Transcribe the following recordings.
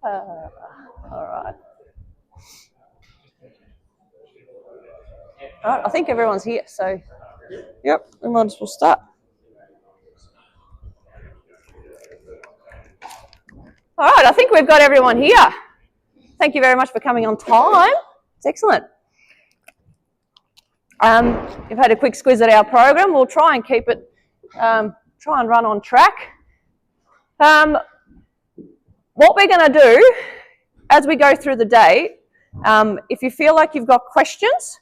All right. All right, I think everyone's here, so yep, we might as well start. All right, I think we've got everyone here. Thank you very much for coming on time. It's excellent. You've had a quick squiz at our program. We'll try and keep it, try and run on track. What we're going to do as we go through the day, if you feel like you've got questions,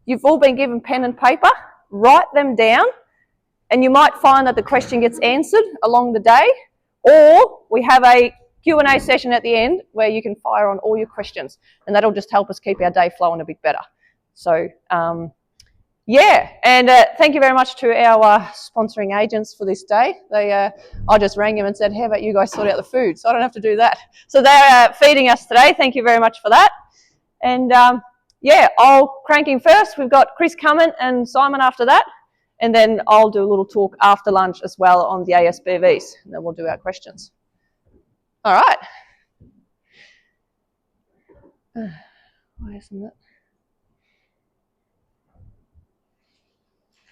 you've all been given pen and paper, write them down, and you might find that the question gets answered along the day, or we have a Q&A session at the end where you can fire on all your questions, and that'll just help us keep our day flowing a bit better. So, yeah, and thank you very much to our sponsoring agents for this day. I just rang them and said, how about you guys sort out the food, so I don't have to do that. So they're feeding us today. Thank you very much for that. And yeah, I'll crank in first. We've got Chris coming and Simon after that. And then I'll do a little talk after lunch as well on the ASBVs. And then we'll do our questions. All right. Why isn't it?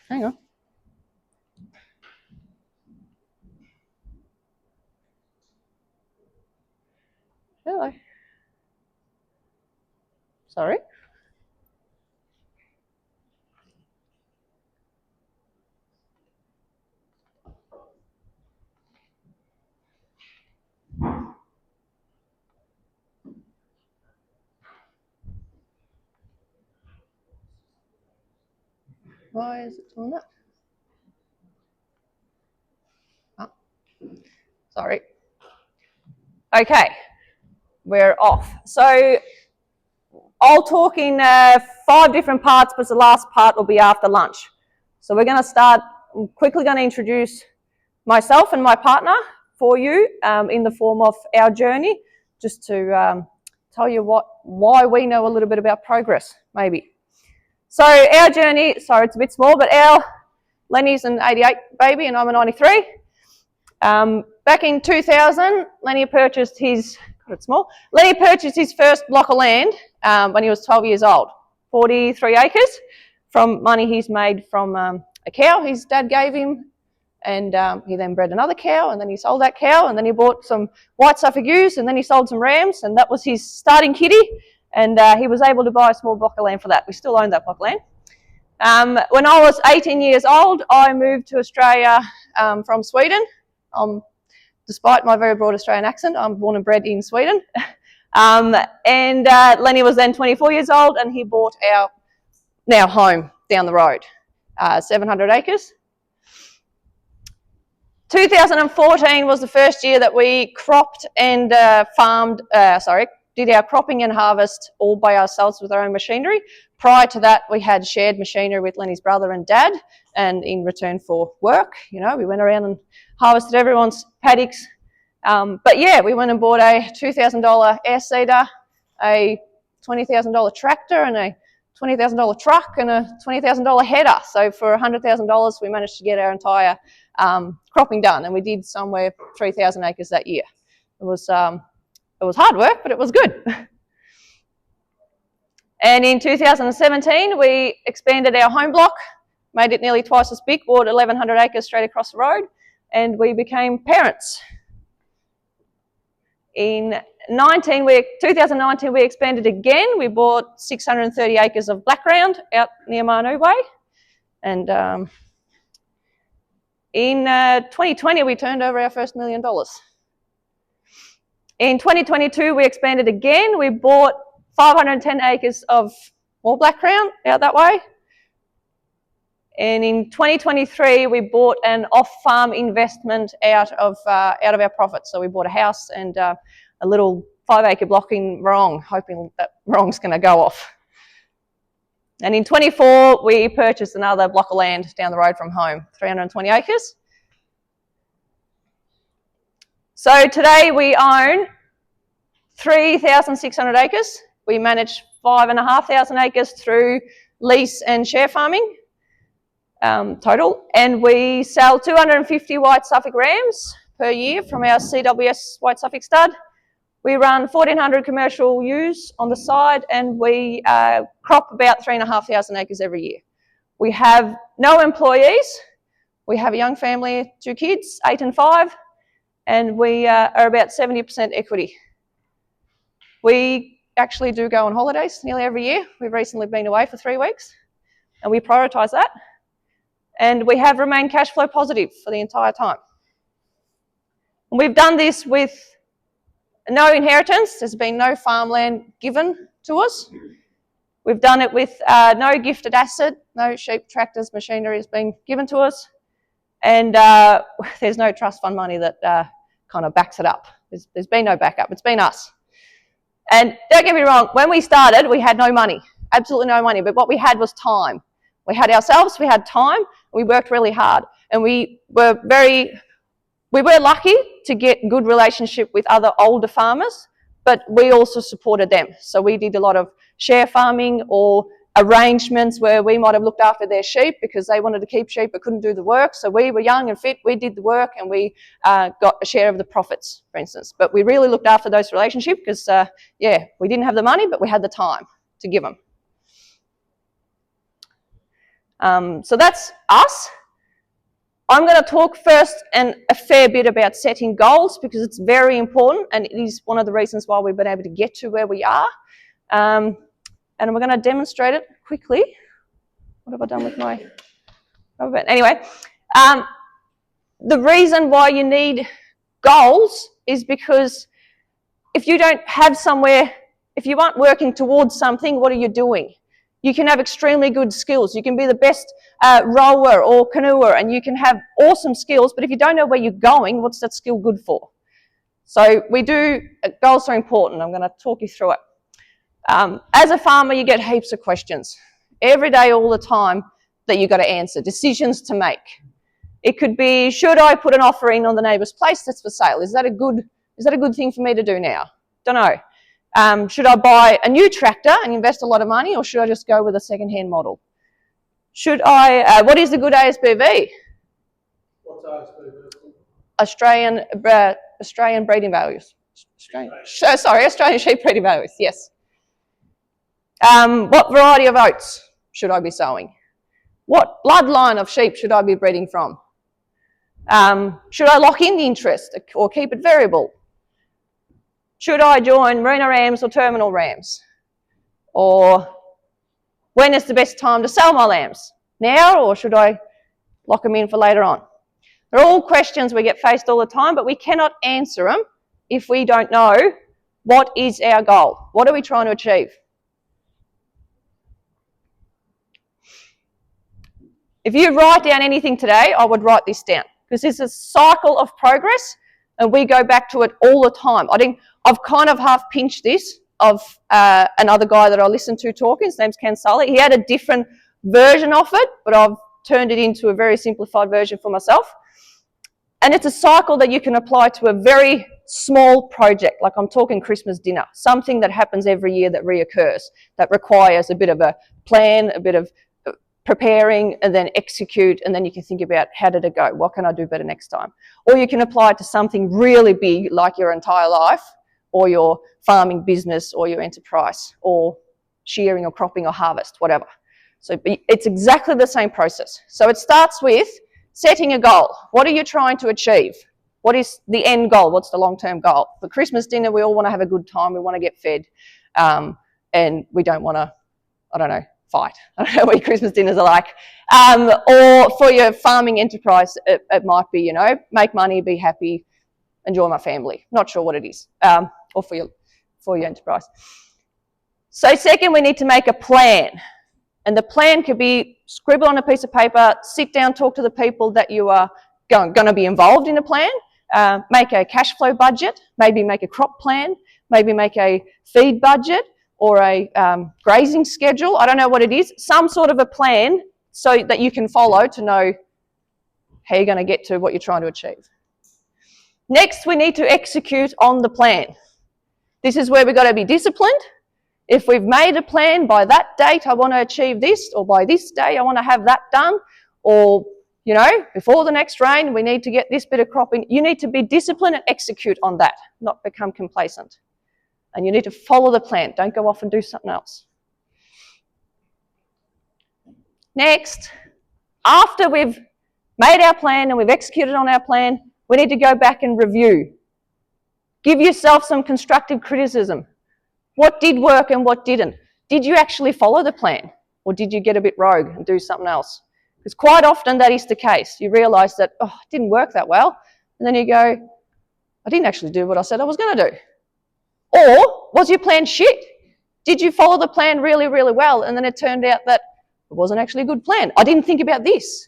Hang on. Hello. Sorry. Why is it doing that? Oh, sorry. Okay, we're off. So I'll talk in 5 different parts, but the last part will be after lunch. So we're going to start, I'm quickly going to introduce myself and my partner for you in the form of our journey, just to tell you why we know a little bit about progress, maybe. So our journey, sorry it's a bit small, but Lenny's an 88 baby and I'm a 93. Back in 2000, Lenny purchased his first block of land when he was 12 years old, 43 acres, from money he's made from a cow his dad gave him, and he then bred another cow, and then he sold that cow, and then he bought some white Suffolk ewes, and then he sold some rams, and that was his starting kitty, and he was able to buy a small block of land for that. We still own that block of land. When I was 18 years old, I moved to Australia from Sweden. Despite my very broad Australian accent, I'm born and bred in Sweden. Lenny was then 24 years old, and he bought our now home down the road, 700 acres. 2014 was the first year that we cropped and did our cropping and harvest all by ourselves with our own machinery. Prior to that, we had shared machinery with Lenny's brother and dad, and in return for work, you know, we went around and harvested everyone's paddocks. But yeah, we went and bought a $2,000 air seeder, a $20,000 tractor, and a $20,000 truck, and a $20,000 header. So for $100,000, we managed to get our entire cropping done, and we did somewhere 3,000 acres that year. It was hard work, but it was good. And in 2017, we expanded our home block, made it nearly twice as big, bought 1,100 acres straight across the road, and we became parents. In 2019, we expanded again. We bought 630 acres of black ground out near Marnoo Way. And in 2020, we turned over our first $1 million. In 2022, we expanded again. We bought 510 acres of more black ground out that way. And in 2023, we bought an off-farm investment out of our profits. So we bought a house and a little 5-acre block in Wrong, hoping that Wrong's going to go off. And in 24, we purchased another block of land down the road from home, 320 acres. So today we own 3,600 acres. We manage 5,500 acres through lease and share farming total. And we sell 250 white Suffolk rams per year from our CWS White Suffolk stud. We run 1,400 commercial ewes on the side, and we crop about 3,500 acres every year. We have no employees. We have a young family, 2 kids, 8 and 5, and we are about 70% equity. We actually do go on holidays nearly every year. We've recently been away for 3 weeks, and we prioritise that. And we have remained cash flow positive for the entire time. And we've done this with no inheritance. There's been no farmland given to us. We've done it with no gifted asset, no sheep, tractors, machinery has been given to us. And there's no trust fund money that kind of backs it up. There's been no backup. It's been us. And don't get me wrong, when we started, we had no money, absolutely no money. But what we had was time. We had ourselves, we had time, and we worked really hard. And we were lucky to get good relationship with other older farmers, but we also supported them. So we did a lot of share farming or arrangements where we might have looked after their sheep because they wanted to keep sheep but couldn't do the work. So we were young and fit, we did the work, and we got a share of the profits, for instance. But we really looked after those relationships because, we didn't have the money, but we had the time to give them. So that's us. I'm going to talk first and a fair bit about setting goals because it's very important, and it is one of the reasons why we've been able to get to where we are. And we're going to demonstrate it quickly. What have I done with my rubber band? Anyway, the reason why you need goals is because if you don't have somewhere, if you aren't working towards something, what are you doing? You can have extremely good skills. You can be the best rower or canoeer, and you can have awesome skills, but if you don't know where you're going, what's that skill good for? So goals are important. I'm going to talk you through it. As a farmer, you get heaps of questions every day, all the time, that you've got to answer, decisions to make. It could be, should I put an offer in on the neighbour's place that's for sale? Is that a good thing for me to do now? Don't know. Should I buy a new tractor and invest a lot of money, or should I just go with a second-hand model? What is the good ASBV? What's ASBV? Australian breeding values. Australian sheep breeding values, yes. What variety of oats should I be sowing? What bloodline of sheep should I be breeding from? Should I lock in the interest or keep it variable? Should I join merino rams or terminal rams? Or when is the best time to sell my lambs? Now, or should I lock them in for later on? They're all questions we get faced all the time, but we cannot answer them if we don't know what is our goal. What are we trying to achieve? If you write down anything today, I would write this down because it's a cycle of progress and we go back to it all the time. I think I've kind of half pinched this of another guy that I listened to talking. His name's Ken Sully. He had a different version of it, but I've turned it into a very simplified version for myself. And it's a cycle that you can apply to a very small project, like I'm talking Christmas dinner, something that happens every year that reoccurs, that requires a bit of a plan, a bit of preparing and then execute, and then you can think about how did it go, what can I do better next time? Or you can apply it to something really big like your entire life or your farming business or your enterprise or shearing or cropping or harvest, whatever. So it's exactly the same process. So it starts with setting a goal. What are you trying to achieve? What is the end goal? What's the long-term goal? For Christmas dinner, we all want to have a good time. We want to get fed and we don't want to, fight. I don't know what your Christmas dinners are like. Or for your farming enterprise, it might be, make money, be happy, enjoy my family. Not sure what it is. Or for your enterprise. So second, we need to make a plan. And the plan could be scribble on a piece of paper, sit down, talk to the people that you are going to be involved in a plan, make a cash flow budget, maybe make a crop plan, maybe make a feed budget, or a grazing schedule. I don't know what it is. Some sort of a plan so that you can follow to know how you're going to get to what you're trying to achieve. Next, we need to execute on the plan. This is where we've got to be disciplined. If we've made a plan, by that date I want to achieve this, or by this day I want to have that done, or You know, before the next rain, we need to get this bit of cropping. You need to be disciplined and execute on that, not become complacent. And you need to follow the plan. Don't go off and do something else. Next, after we've made our plan and we've executed on our plan, we need to go back and review. Give yourself some constructive criticism. What did work and what didn't? Did you actually follow the plan? Or did you get a bit rogue and do something else? Because quite often that is the case. You realise that, oh, it didn't work that well. And then you go, I didn't actually do what I said I was going to do. Or was your plan shit? Did you follow the plan really, really well? And then it turned out that it wasn't actually a good plan. I didn't think about this.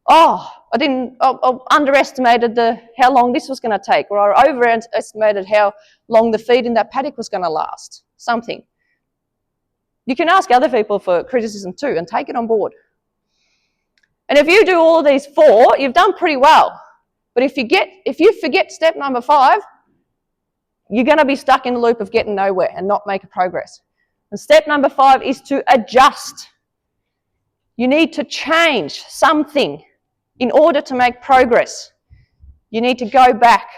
Oh, I underestimated how long this was going to take, or I overestimated how long the feed in that paddock was going to last. Something. You can ask other people for criticism too and take it on board. And if you do all of these 4, you've done pretty well. But if you forget step number 5, you're going to be stuck in the loop of getting nowhere and not make a progress. And step number 5 is to adjust. You need to change something in order to make progress. You need to go back.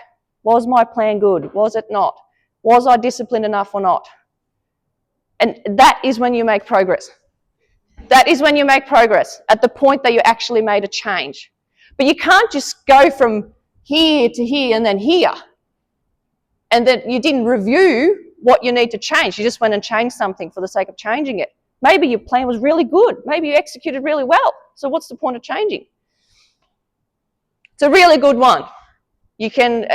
Was my plan good? Was it not? Was I disciplined enough or not? And that is when you make progress. That is when you make progress, at the point that you actually made a change. But you can't just go from here to here and then here, and then you didn't review what you need to change. You just went and changed something for the sake of changing it. Maybe your plan was really good. Maybe you executed really well. So what's the point of changing? It's a really good one. You can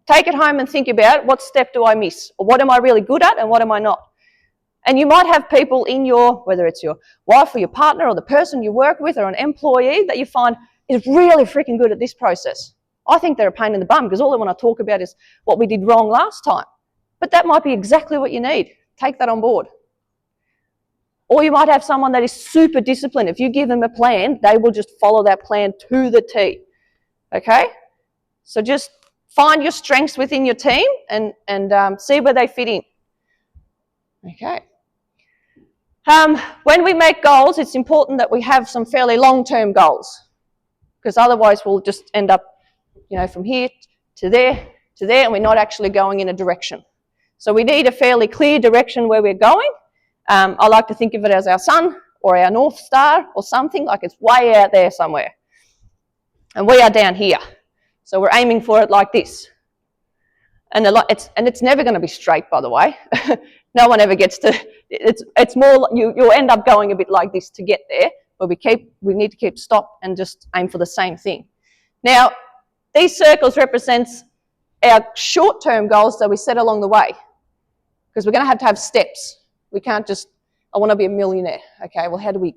take it home and think about, what step do I miss? Or what am I really good at and what am I not? And you might have people in whether it's your wife or your partner or the person you work with or an employee that you find is really freaking good at this process. I think they're a pain in the bum because all they want to talk about is what we did wrong last time. But that might be exactly what you need. Take that on board. Or you might have someone that is super disciplined. If you give them a plan, they will just follow that plan to the T. Okay? So just find your strengths within your team and see where they fit in. Okay. When we make goals, it's important that we have some fairly long-term goals, because otherwise we'll just end up, from here to there, and we're not actually going in a direction. So we need a fairly clear direction where we're going. I like to think of it as our sun or our North Star or something, like it's way out there somewhere. And we are down here. So we're aiming for it like this. And it's never going to be straight, by the way. No one ever gets to, it's more, you'll end up going a bit like this to get there, but we need to keep stop and just aim for the same thing. Now, these circles represents our short-term goals that we set along the way, because we're going to have steps. We can't just, I want to be a millionaire. Okay, well, how do we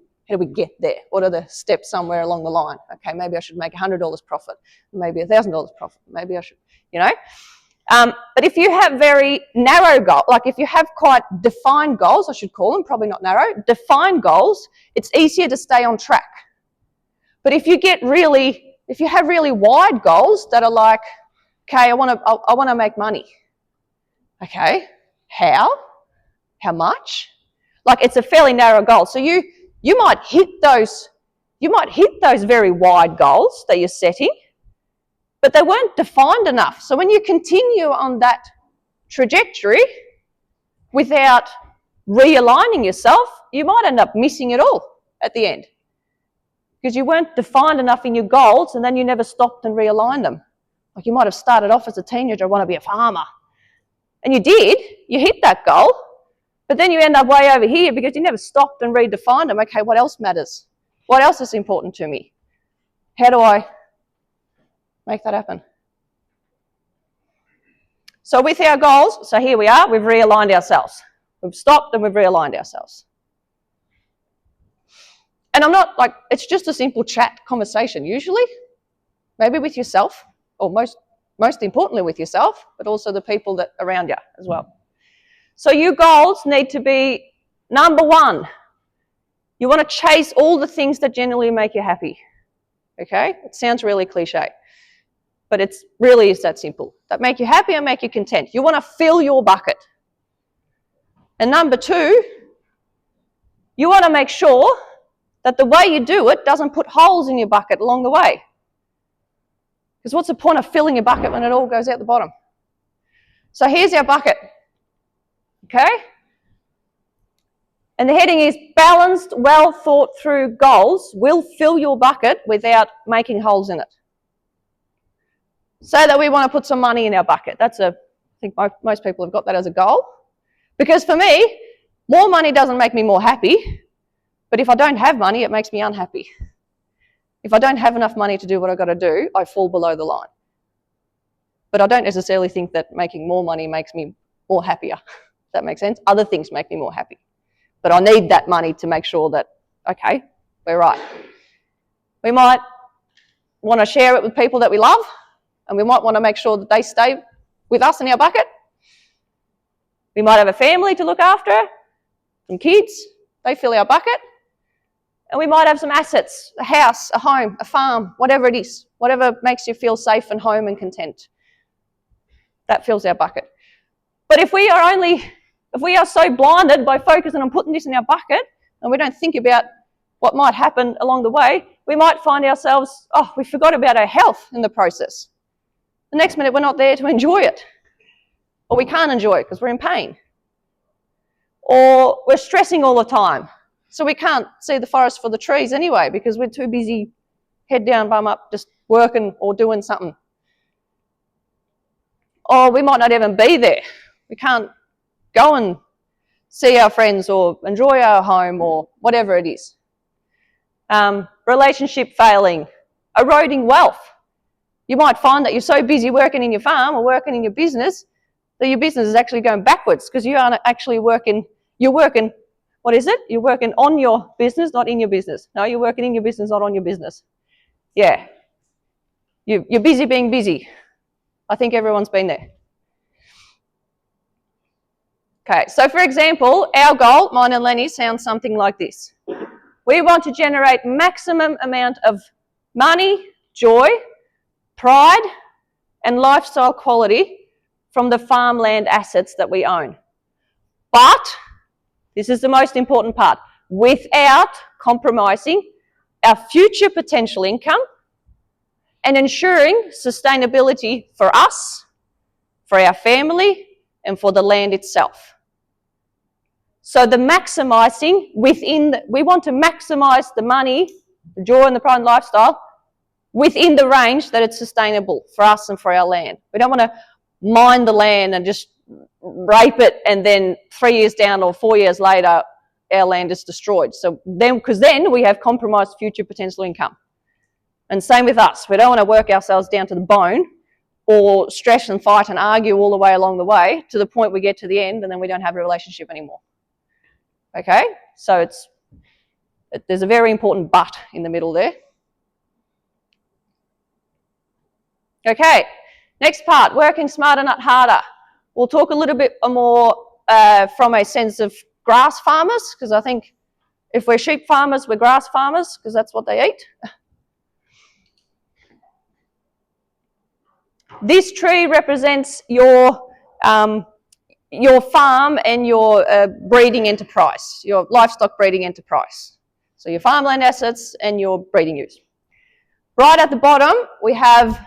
get there? What are the steps somewhere along the line? Okay, maybe I should make $100 profit, maybe $1,000 profit, maybe I should, But if you have very narrow goals, like if you have quite defined goals, I should call them, probably not narrow, defined goals, it's easier to stay on track. But if you have really wide goals that are like, okay, I want to make money. Okay, how? How much? Like, it's a fairly narrow goal. So you might hit those very wide goals that you're setting, but they weren't defined enough. So when you continue on that trajectory without realigning yourself, you might end up missing it all at the end, because you weren't defined enough in your goals and then you never stopped and realigned them. Like, you might have started off as a teenager, I want to be a farmer. And you did, you hit that goal, but then you end up way over here because you never stopped and redefined them. Okay, what else matters? What else is important to me? How do I make that happen? So with our goals, so here we are, we've realigned ourselves. We've stopped and we've realigned ourselves. And I'm not like, it's just a simple chat conversation usually, maybe with yourself, or most importantly with yourself, but also the people that are around you as well. So your goals need to be, number one, you want to chase all the things that genuinely make you happy. Okay? It sounds really cliche, but it really is that simple. That make you happy and make you content. You want to fill your bucket. And number two, you want to make sure that the way you do it doesn't put holes in your bucket along the way. Because what's the point of filling your bucket when it all goes out the bottom? So here's our bucket, okay? And the heading is balanced, well thought through goals will fill your bucket without making holes in it. Say that we want to put some money in our bucket. I think most people have got that as a goal. Because for me, more money doesn't make me more happy, but if I don't have money, it makes me unhappy. If I don't have enough money to do what I've got to do, I fall below the line. But I don't necessarily think that making more money makes me more happier. Does that make sense? Other things make me more happy. But I need that money to make sure that, okay, we're right. We might want to share it with people that we love, and we might want to make sure that they stay with us in our bucket. We might have a family to look after, some kids, they fill our bucket. And we might have some assets, a house, a home, a farm, whatever it is, whatever makes you feel safe and home and content. That fills our bucket. But if we are so blinded by focusing on putting this in our bucket and we don't think about what might happen along the way, we might find ourselves, we forgot about our health in the process. The next minute we're not there to enjoy it. Or we can't enjoy it because we're in pain. Or we're stressing all the time. So we can't see the forest for the trees anyway because we're too busy head down, bum up, just working or doing something. Or we might not even be there. We can't go and see our friends or enjoy our home or whatever it is. Relationship failing, eroding wealth. You might find that you're so busy working in your farm or working in your business that your business is actually going backwards because you aren't actually working, you're working on your business, not in your business. No, you're working in your business, not on your business. Yeah. You're busy being busy. I think everyone's been there. Okay, so for example, our goal, mine and Lenny, sounds something like this. We want to generate maximum amount of money, joy, pride, and lifestyle quality from the farmland assets that we own. But, this is the most important part, without compromising our future potential income and ensuring sustainability for us, for our family, and for the land itself. So the maximising we want to maximise the money, the joy and the pride and lifestyle within the range that it's sustainable for us and for our land. We don't want to mine the land and just rape it and then 3 years down or 4 years later our land is destroyed. So because then we have compromised future potential income. And same with us. We don't want to work ourselves down to the bone or stress and fight and argue all the way along the way to the point we get to the end and then we don't have a relationship anymore. Okay? So there's a very important but in the middle there. Okay, next part, working smarter, not harder. We'll talk a little bit more from a sense of grass farmers, because I think if we're sheep farmers, we're grass farmers, because that's what they eat. This tree represents your farm and your breeding enterprise, your livestock breeding enterprise. So your farmland assets and your breeding ewes. Right at the bottom, we have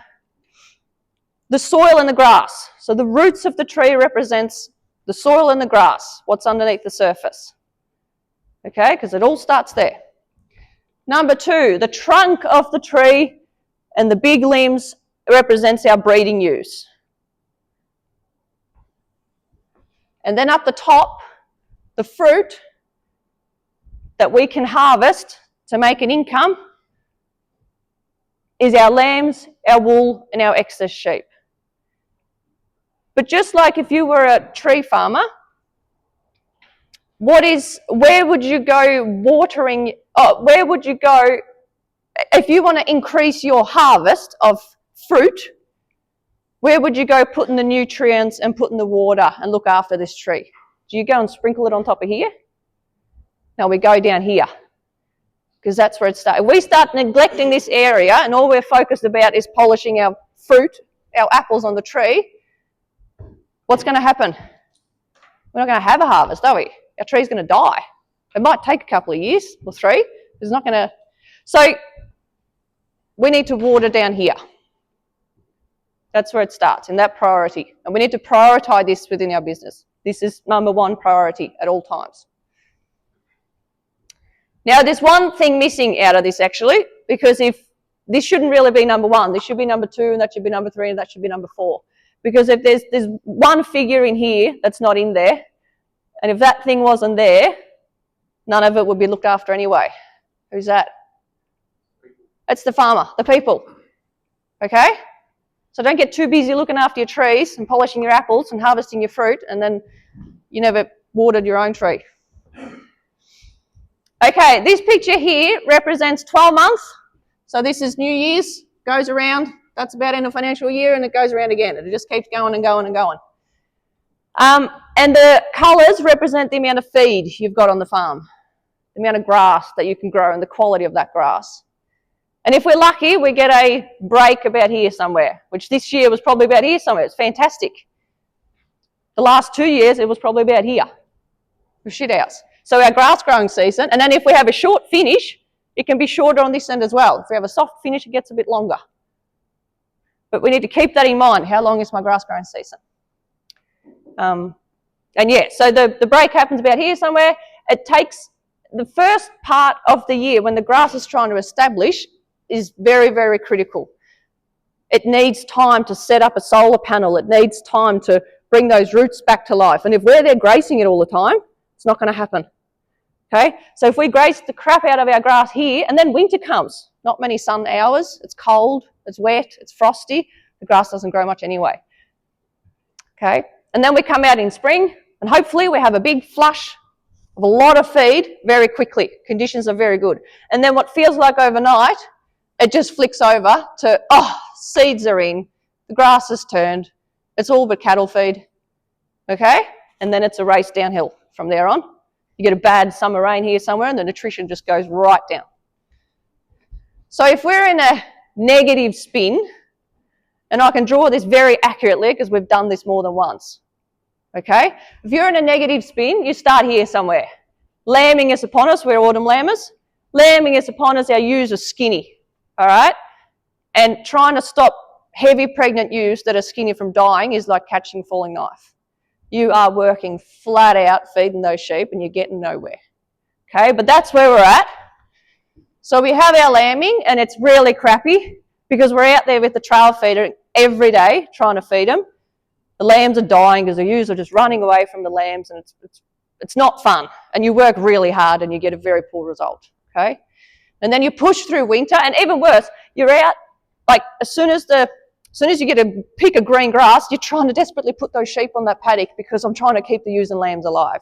the soil and the grass. So the roots of the tree represents the soil and the grass, what's underneath the surface. Okay, because it all starts there. Number 2, the trunk of the tree and the big limbs represents our breeding ewes. And then up the top, the fruit that we can harvest to make an income is our lambs, our wool, and our excess sheep. But just like if you were a tree farmer, where would you go watering, where would you go if you want to increase your harvest of fruit, where would you go putting the nutrients and putting the water and look after this tree? Do you go and sprinkle it on top of here? No, we go down here because that's where it starts. If we start neglecting this area and all we're focused about is polishing our fruit, our apples on the tree, what's going to happen? We're not going to have a harvest, are we? Our tree's going to die. It might take a couple of years or 3, It's not going to... So we need to water down here. That's where it starts, in that priority. And we need to prioritise this within our business. This is number one priority at all times. Now, there's one thing missing out of this, actually, because if this shouldn't really be number one, this should be number two, and that should be number three, and that should be number four. Because if there's one figure in here that's not in there, and if that thing wasn't there, none of it would be looked after anyway. Who's that? It's the farmer, the people. Okay? So don't get too busy looking after your trees and polishing your apples and harvesting your fruit, and then you never watered your own tree. Okay, this picture here represents 12 months. So this is New Year's, goes around. That's about end of financial year, and it goes around again. It just keeps going and going and going. And the colours represent the amount of feed you've got on the farm, the amount of grass that you can grow and the quality of that grass. And if we're lucky, we get a break about here somewhere, which this year was probably about here somewhere. It's fantastic. The last 2 years, it was probably about here. It was shit house. So our grass growing season, and then if we have a short finish, it can be shorter on this end as well. If we have a soft finish, it gets a bit longer. But we need to keep that in mind. How long is my grass growing season? And yeah, so the break happens about here somewhere. It takes the first part of the year when the grass is trying to establish is very, very critical. It needs time to set up a solar panel. It needs time to bring those roots back to life. And if we're there gracing it all the time, it's not going to happen. Okay? So if we grace the crap out of our grass here, and then winter comes, not many sun hours, it's cold, it's wet, it's frosty, the grass doesn't grow much anyway. Okay? And then we come out in spring, and hopefully we have a big flush of a lot of feed very quickly. Conditions are very good. And then what feels like overnight, it just flicks over to, seeds are in, the grass has turned, it's all but cattle feed. Okay? And then it's a race downhill from there on. You get a bad summer rain here somewhere, and the nutrition just goes right down. So if we're in a negative spin, and I can draw this very accurately because we've done this more than once. Okay? If you're in a negative spin, you start here somewhere. Lambing is upon us, we're autumn lambers. Lambing is upon us, our ewes are skinny. All right? And trying to stop heavy pregnant ewes that are skinny from dying is like catching a falling knife. You are working flat out feeding those sheep and you're getting nowhere. Okay? But that's where we're at. So we have our lambing, and it's really crappy because we're out there with the trail feeder every day trying to feed them. The lambs are dying because the ewes are just running away from the lambs, and it's not fun. And you work really hard and you get a very poor result. Okay? And then you push through winter, and even worse, you're out, like as soon as you get a pick of green grass, you're trying to desperately put those sheep on that paddock because I'm trying to keep the ewes and lambs alive.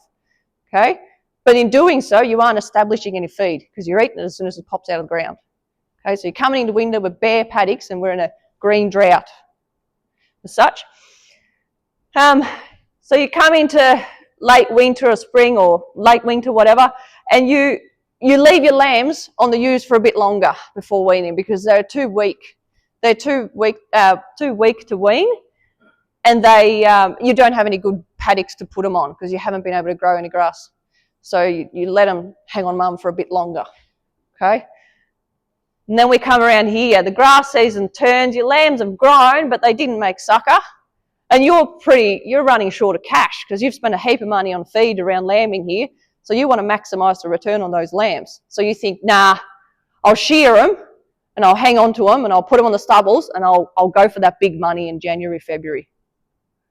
Okay? But in doing so, you aren't establishing any feed because you're eating it as soon as it pops out of the ground. Okay, so you're coming into winter with bare paddocks and we're in a green drought as such. So you come into late winter or spring or late winter, whatever, and you leave your lambs on the ewes for a bit longer before weaning because they're too weak. They're too weak to wean, and you don't have any good paddocks to put them on because you haven't been able to grow any grass. So you let them hang on mum for a bit longer. Okay? And then we come around here. The grass season turns. Your lambs have grown, but they didn't make sucker. And you're running short of cash because you've spent a heap of money on feed around lambing here. So you want to maximise the return on those lambs. So you think, nah, I'll shear them and I'll hang on to them and I'll put them on the stubbles and I'll go for that big money in January, February.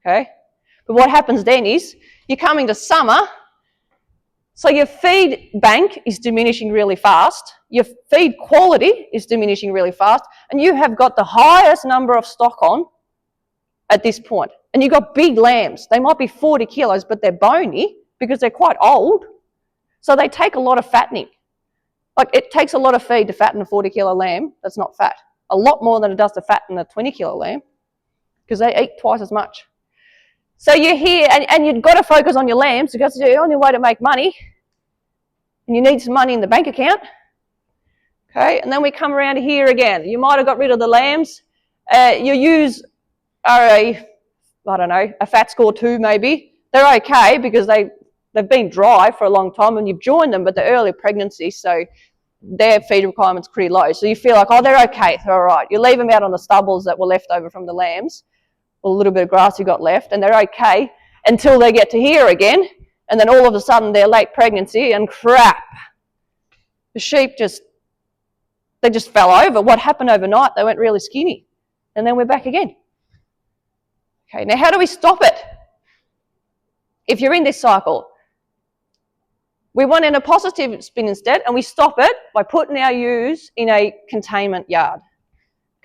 Okay? But what happens then is you come into summer, so your feed bank is diminishing really fast, your feed quality is diminishing really fast, and you have got the highest number of stock on at this point. And you've got big lambs. They might be 40 kilos, but they're bony because they're quite old. So they take a lot of fattening. Like it takes a lot of feed to fatten a 40-kilo lamb that's not fat. A lot more than it does to fatten a 20-kilo lamb because they eat twice as much. So you're here, and you've got to focus on your lambs because it's the only way to make money. And you need some money in the bank account. Okay, and then we come around here again. You might have got rid of the lambs. Your ewes are a fat score 2 maybe. They're okay because they've been dry for a long time and you've joined them, but they're early pregnancy, so their feed requirement's pretty low. So you feel like, oh, they're okay, they're all right. You leave them out on the stubbles that were left over from the lambs, or a little bit of grass you got left, and they're okay until they get to here again, and then all of a sudden they're late pregnancy and crap. The sheep they just fell over. What happened overnight? They went really skinny, and then we're back again. Okay, now how do we stop it? If you're in this cycle, we want in a positive spin instead, and we stop it by putting our ewes in a containment yard.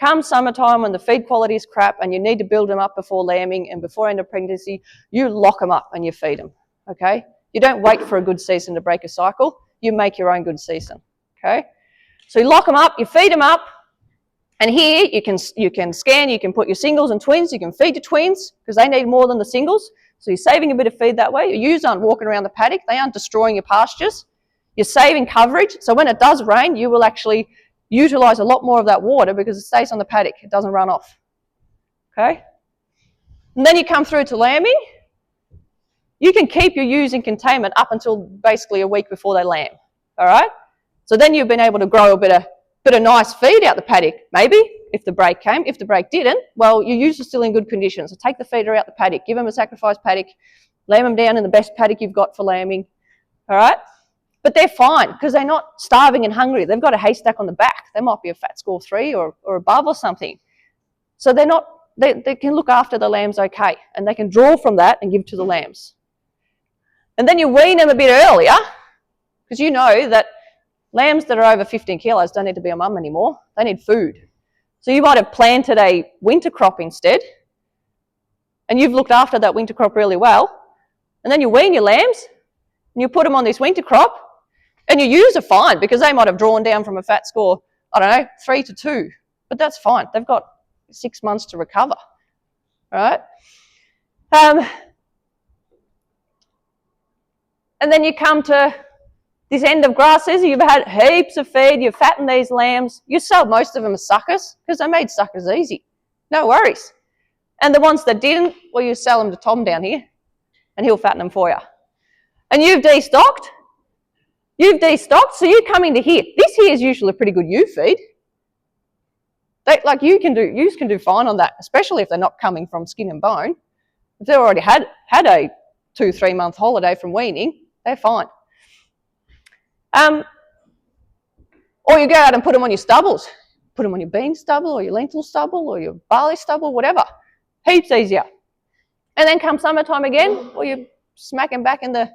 Come summertime when the feed quality is crap and you need to build them up before lambing and before end of pregnancy, you lock them up and you feed them, okay? You don't wait for a good season to break a cycle. You make your own good season, okay? So you lock them up, you feed them up, and here you can scan, you can put your singles and twins, you can feed your twins because they need more than the singles. So you're saving a bit of feed that way. Your ewes aren't walking around the paddock. They aren't destroying your pastures. You're saving coverage. So when it does rain, you will actually utilise a lot more of that water because it stays on the paddock. It doesn't run off. Okay? And then you come through to lambing. You can keep your ewes in containment up until basically a week before they lamb. All right? So then you've been able to grow a bit of nice feed out the paddock, maybe, if the break came. If the break didn't, well, your ewes are still in good condition. So take the feeder out the paddock, give them a sacrifice paddock, lamb them down in the best paddock you've got for lambing. All right? But they're fine because they're not starving and hungry. They've got a haystack on the back. They might be a fat score 3 or above or something. So they can look after the lambs okay, and they can draw from that and give to the lambs. And then you wean them a bit earlier because you know that lambs that are over 15 kilos don't need to be a mum anymore. They need food. So you might have planted a winter crop instead, and you've looked after that winter crop really well, and then you wean your lambs, and you put them on this winter crop, and your ewes are fine because they might have drawn down from a fat score, 3 to 2, but that's fine. They've got 6 months to recover, all right? And then you come to this end of grass season, you've had heaps of feed, you've fattened these lambs, you sell most of them as suckers because they made suckers easy. No worries. And the ones that didn't, well, you sell them to Tom down here and he'll fatten them for you. And you've destocked, so you come into here. This here is usually a pretty good ewe feed. Ewes can do fine on that, especially if they're not coming from skin and bone. If they've already had a 2-3 month holiday from weaning, they're fine. Or you go out and put them on your stubbles. Put them on your bean stubble or your lentil stubble or your barley stubble, whatever. Heaps easier. And then come summertime again, or you smack them back in the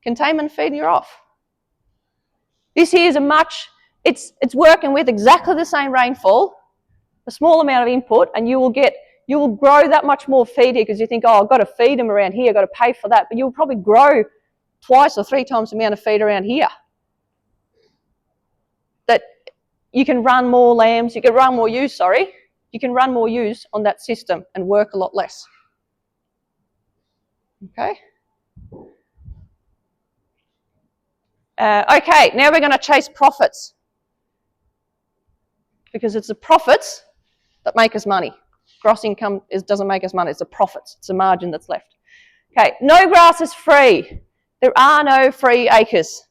containment feed and you're off. This here is it's working with exactly the same rainfall, a small amount of input, and you will grow that much more feed here because you think, oh, I've got to feed them around here, I've got to pay for that, but you'll probably grow 2 or 3 times the amount of feed around here. That you can run more lambs, you can run more ewes, you can run more ewes on that system and work a lot less. Okay? Okay, now we're going to chase profits. Because it's the profits that make us money. Gross income doesn't make us money, it's the profits, it's the margin that's left. Okay, no grass is free. There are no free acres.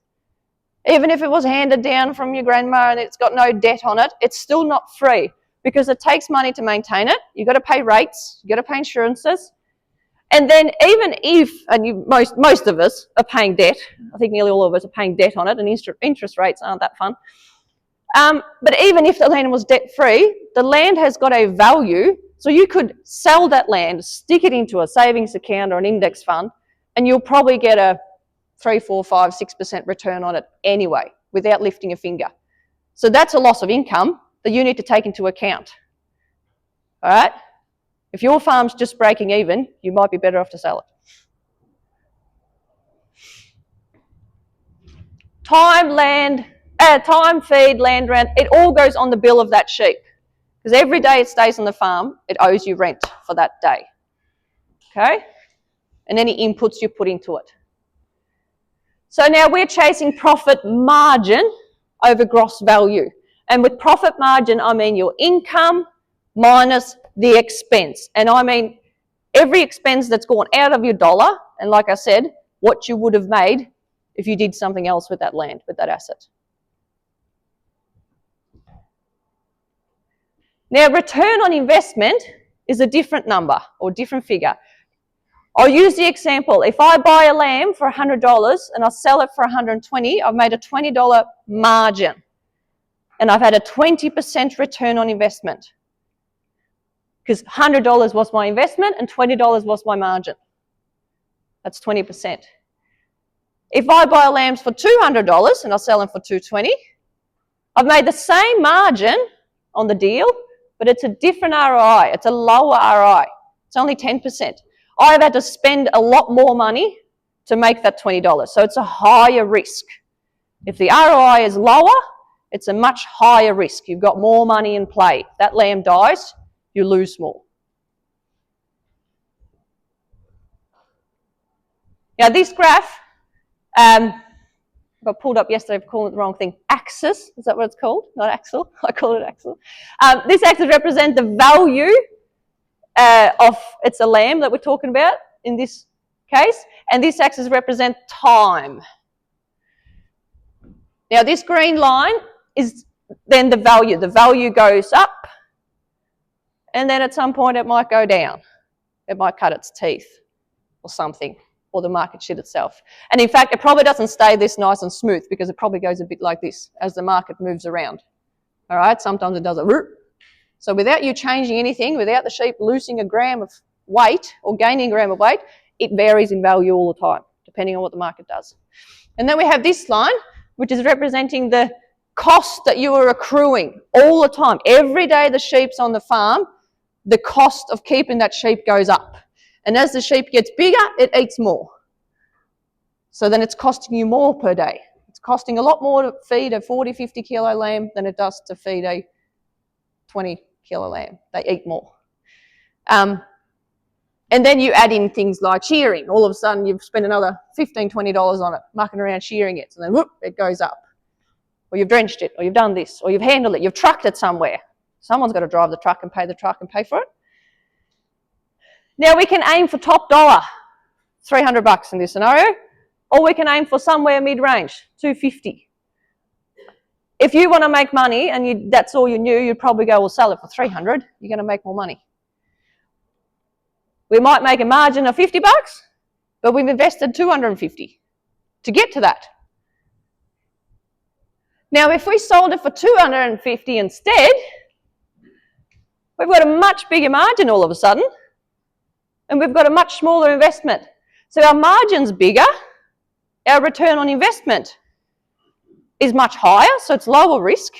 Even if it was handed down from your grandma and it's got no debt on it, it's still not free because it takes money to maintain it. You've got to pay rates, you've got to pay insurances. And then even if, most of us are paying debt, I think nearly all of us are paying debt on it, and interest rates aren't that fun. But even if the land was debt-free, the land has got a value, so you could sell that land, stick it into a savings account or an index fund, and you'll probably get a 3, 4, 5, 6% return on it anyway, without lifting a finger. So that's a loss of income that you need to take into account. All right? If your farm's just breaking even, you might be better off to sell it. Time, feed, land rent, it all goes on the bill of that sheep. Because every day it stays on the farm, it owes you rent for that day. Okay? And any inputs you put into it. So now we're chasing profit margin over gross value. And with profit margin, I mean your income minus the expense. And I mean every expense that's gone out of your dollar, and like I said, what you would have made if you did something else with that land, with that asset. Now, return on investment is a different number or different figure. I'll use the example. If I buy a lamb for $100 and I sell it for $120, I've made a $20 margin. And I've had a 20% return on investment. Because $100 was my investment and $20 was my margin. That's 20%. If I buy lambs for $200 and I sell them for $220, I've made the same margin on the deal, but it's a different ROI. It's a lower ROI. It's only 10%. I've had to spend a lot more money to make that $20. So it's a higher risk. If the ROI is lower, it's a much higher risk. You've got more money in play. If that lamb dies, you lose more. Now this graph, I got pulled up yesterday for calling it the wrong thing. Axis, is that what it's called? Not axle, I call it axle. This axis represents the value of, it's a lamb that we're talking about in this case, and this axis represents time. Now this green line is then the value. The value goes up, and then at some point it might go down. It might cut its teeth or something, or the market shit itself. And in fact, it probably doesn't stay this nice and smooth because it probably goes a bit like this as the market moves around. All right, sometimes it does a root. So without you changing anything, without the sheep losing a gram of weight or gaining a gram of weight, it varies in value all the time, depending on what the market does. And then we have this line, which is representing the cost that you are accruing all the time. Every day the sheep's on the farm, the cost of keeping that sheep goes up. And as the sheep gets bigger, it eats more. So then it's costing you more per day. It's costing a lot more to feed a 40, 50 kilo lamb than it does to feed a 20 kilo lamb. They eat more. And then you add in things like shearing. All of a sudden you've spent another $15, $20 on it, mucking around shearing it. So then whoop, it goes up. Or you've drenched it, or you've done this, or you've handled it, you've trucked it somewhere. Someone's got to drive the truck and pay for it. Now we can aim for top dollar, $300 in this scenario, or we can aim for somewhere mid-range, $250. If you want to make money and that's all you knew, you'd probably go, well, sell it for $300. You're going to make more money. We might make a margin of $50, but we've invested $250 to get to that. Now, if we sold it for $250 instead, we've got a much bigger margin all of a sudden, and we've got a much smaller investment. So our margin's bigger, our return on investment is much higher, so it's lower risk.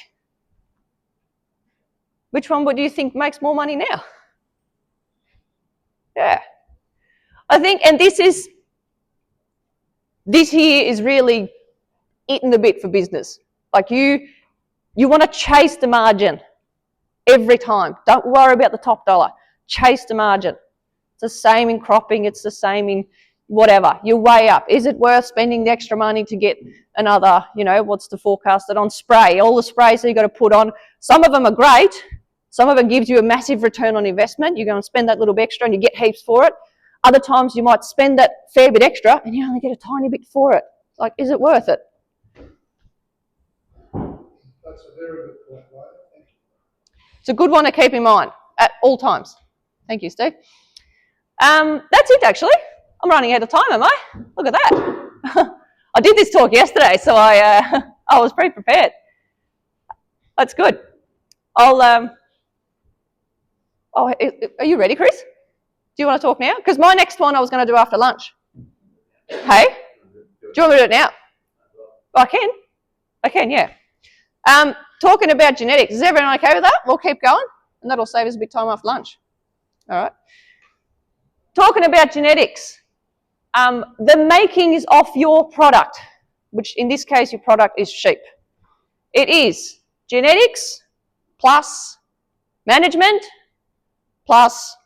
Which one would you think makes more money now? Yeah. I think, and this here is really eating the bit for business. Like you want to chase the margin every time. Don't worry about the top dollar. Chase the margin. It's the same in cropping. It's the same in whatever. You weigh up. Is it worth spending the extra money to get another, what's the forecasted on spray? All the sprays that you've got to put on. Some of them are great. Some of it gives you a massive return on investment. You go and spend that little bit extra and you get heaps for it. Other times you might spend that fair bit extra and you only get a tiny bit for it. Like, is it worth it? That's a very good point, right? Thank you. It's a good one to keep in mind at all times. Thank you, Steve. That's it, actually. I'm running out of time, am I? Look at that. I did this talk yesterday, so I was pretty prepared. That's good. Are you ready, Chris? Do you want to talk now? Because my next one I was going to do after lunch. Hey? Do you want me to do it now? I can, yeah. Talking about genetics. Is everyone okay with that? We'll keep going, and that'll save us a bit of time after lunch. All right. Talking about genetics. The makings of your product, which in this case your product is sheep. It is genetics plus management plus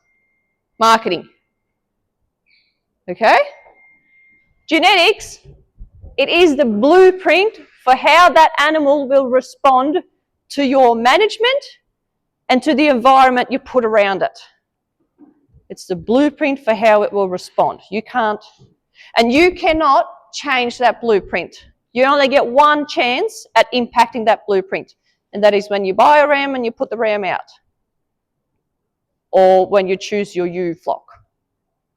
marketing. Okay? Genetics, it is the blueprint for how that animal will respond to your management and to the environment you put around it. It's the blueprint for how it will respond. You can't, and you cannot change that blueprint. You only get one chance at impacting that blueprint, and that is when you buy a ram and you put the ram out. or when you choose your ewe flock.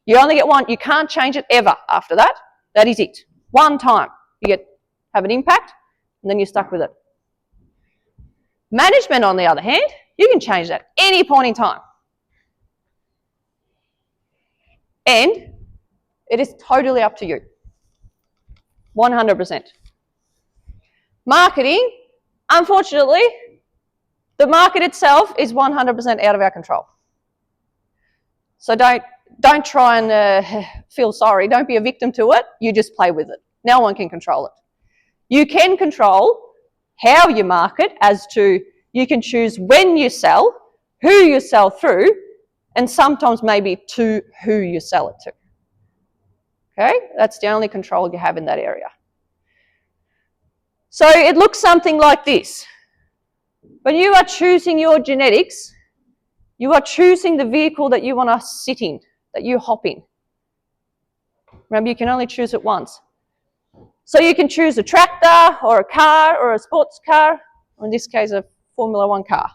You only get one. You can't change it ever after that. That is it. One time you have an impact, and then you're stuck with it. Management, on the other hand, you can change that any point in time. And it is totally up to you. 100%. Marketing, unfortunately, the market itself is 100% out of our control. So don't try and feel sorry. Don't be a victim to it. You just play with it. No one can control it. You can control how you market, as to you can choose when you sell, who you sell through, and sometimes maybe to who you sell it to. Okay? That's the only control you have in that area. So it looks something like this. When you are choosing your genetics, you are choosing the vehicle that you want to sit in, that you hop in. Remember, you can only choose it once. So you can choose a tractor or a car or a sports car, or in this case a Formula 1 car.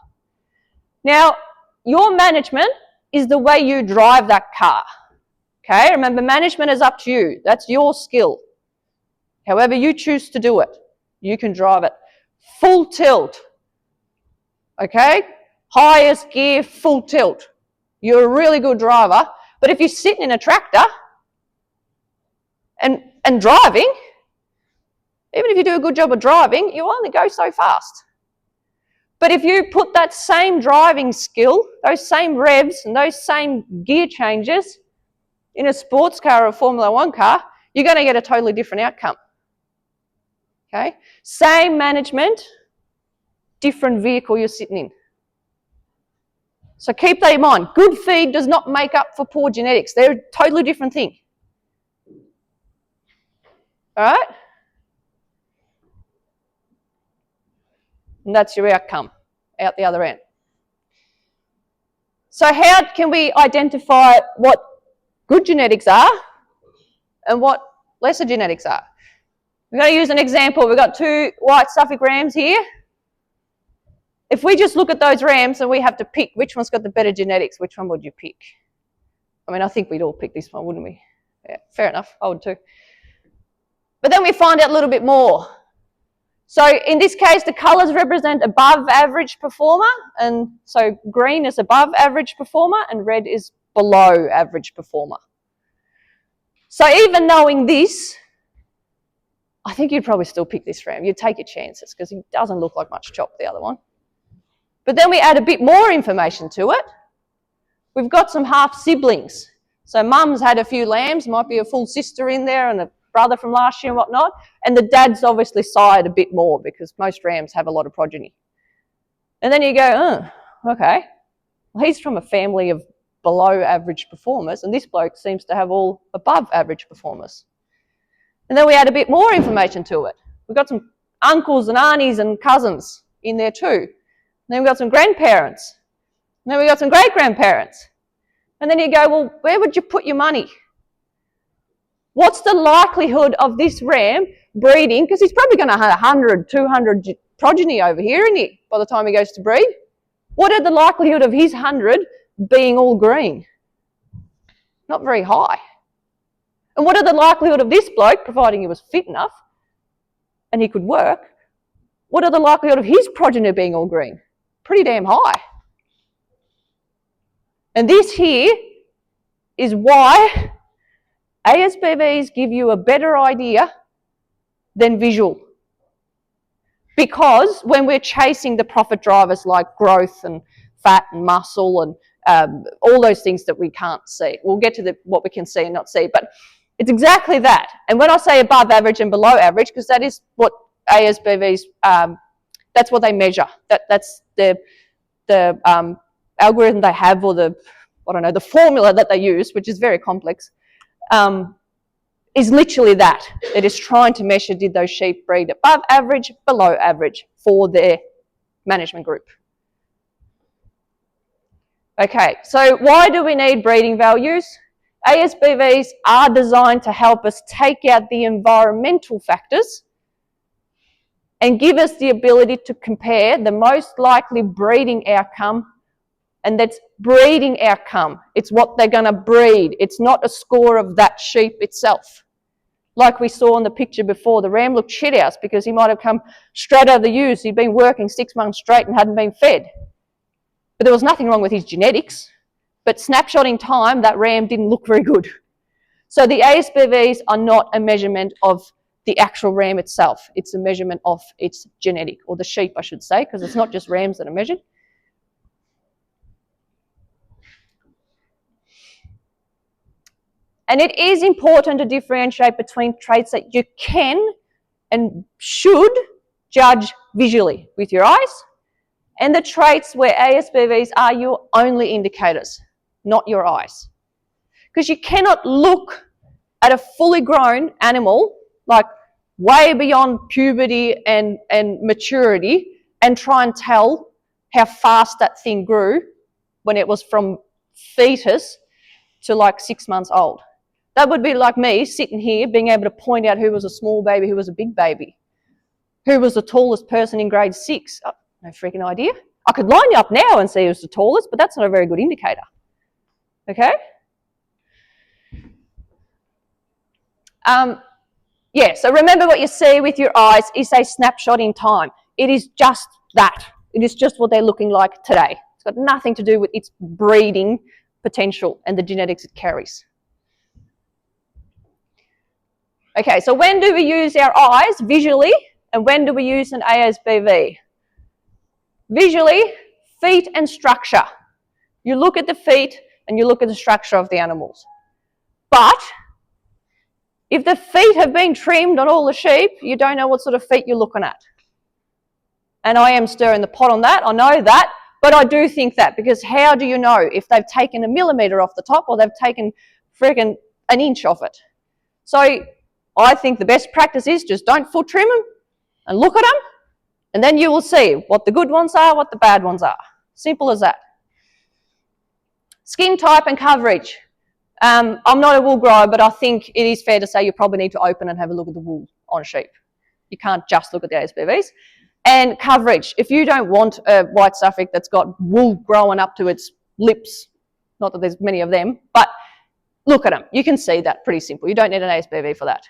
Now, your management is the way you drive that car. Okay, remember, management is up to you. That's your skill. However you choose to do it, you can drive it. Full tilt. Okay, highest gear, full tilt. You're a really good driver, but if you're sitting in a tractor and driving, even if you do a good job of driving, you'll only go so fast. But if you put that same driving skill, those same revs and those same gear changes in a sports car or a Formula 1 car, you're going to get a totally different outcome. Okay? Same management, different vehicle you're sitting in. So keep that in mind. Good feed does not make up for poor genetics. They're a totally different thing. All right? And that's your outcome out the other end. So how can we identify what good genetics are and what lesser genetics are? We're going to use an example. We've got two white Suffolk rams here. If we just look at those rams and we have to pick which one's got the better genetics, which one would you pick? I mean, I think we'd all pick this one, wouldn't we? Yeah, fair enough. I would too. But then we find out a little bit more. So in this case, the colours represent above average performer, and so green is above average performer and red is below average performer. So even knowing this, I think you'd probably still pick this ram. You'd take your chances because he doesn't look like much chop, the other one. But then we add a bit more information to it. We've got some half siblings. So mum's had a few lambs, might be a full sister in there and a brother from last year and whatnot, and the dad's obviously sired a bit more because most rams have a lot of progeny. And then you go, oh, okay, well, he's from a family of below average performers, and this bloke seems to have all above average performers. And then we add a bit more information to it. We've got some uncles and aunties and cousins in there too. And then we've got some grandparents. And then we've got some great-grandparents. And then you go, well, where would you put your money? What's the likelihood of this ram breeding? Because he's probably going to have 100, 200 progeny over here, isn't he, by the time he goes to breed? What are the likelihood of his 100 being all green? Not very high. And what are the likelihood of this bloke, providing he was fit enough and he could work, what are the likelihood of his progeny being all green? Pretty damn high. And this here is why ASBVs give you a better idea than visual. Because when we're chasing the profit drivers like growth and fat and muscle and all those things that we can't see, we'll get to what we can see and not see, but it's exactly that. And when I say above average and below average, because that is what ASBVs, that's what they measure. That's the algorithm they have, or the formula that they use, which is very complex, is literally that. It is trying to measure, did those sheep breed above average, below average for their management group. Okay, so why do we need breeding values? ASBVs are designed to help us take out the environmental factors and give us the ability to compare the most likely breeding outcome And that's breeding outcome. It's what they're going to breed. It's not a score of that sheep itself. Like we saw in the picture before, the ram looked shit house because he might have come straight out of the ewes. He'd been working 6 months straight and hadn't been fed. But there was nothing wrong with his genetics. But snapshot in time, that ram didn't look very good. So the ASBVs are not a measurement of the actual ram itself. It's a measurement of its genetic, or the sheep, I should say, because it's not just rams that are measured. And it is important to differentiate between traits that you can and should judge visually with your eyes, and the traits where ASBVs are your only indicators, not your eyes. Because you cannot look at a fully grown animal, like way beyond puberty and maturity, and try and tell how fast that thing grew when it was from fetus to like 6 months old. That would be like me sitting here being able to point out who was a small baby, who was a big baby, who was the tallest person in grade 6. Oh, no freaking idea. I could line you up now and see who's the tallest, but that's not a very good indicator. Okay? Yeah, so remember what you see with your eyes is a snapshot in time. It is just that. It is just what they're looking like today. It's got nothing to do with its breeding potential and the genetics it carries. Okay, so when do we use our eyes visually, and when do we use an ASBV? Visually, feet and structure. You look at the feet and you look at the structure of the animals. But if the feet have been trimmed on all the sheep, you don't know what sort of feet you're looking at. And I am stirring the pot on that, I know that, but I do think that, because how do you know if they've taken a millimetre off the top or they've taken friggin' an inch off it? So I think the best practice is just don't foot trim them and look at them, and then you will see what the good ones are, what the bad ones are. Simple as that. Skin type and coverage. I'm not a wool grower, but I think it is fair to say you probably need to open and have a look at the wool on sheep. You can't just look at the ASBVs. And coverage. If you don't want a white Suffolk that's got wool growing up to its lips, not that there's many of them, but look at them. You can see that, pretty simple. You don't need an ASBV for that.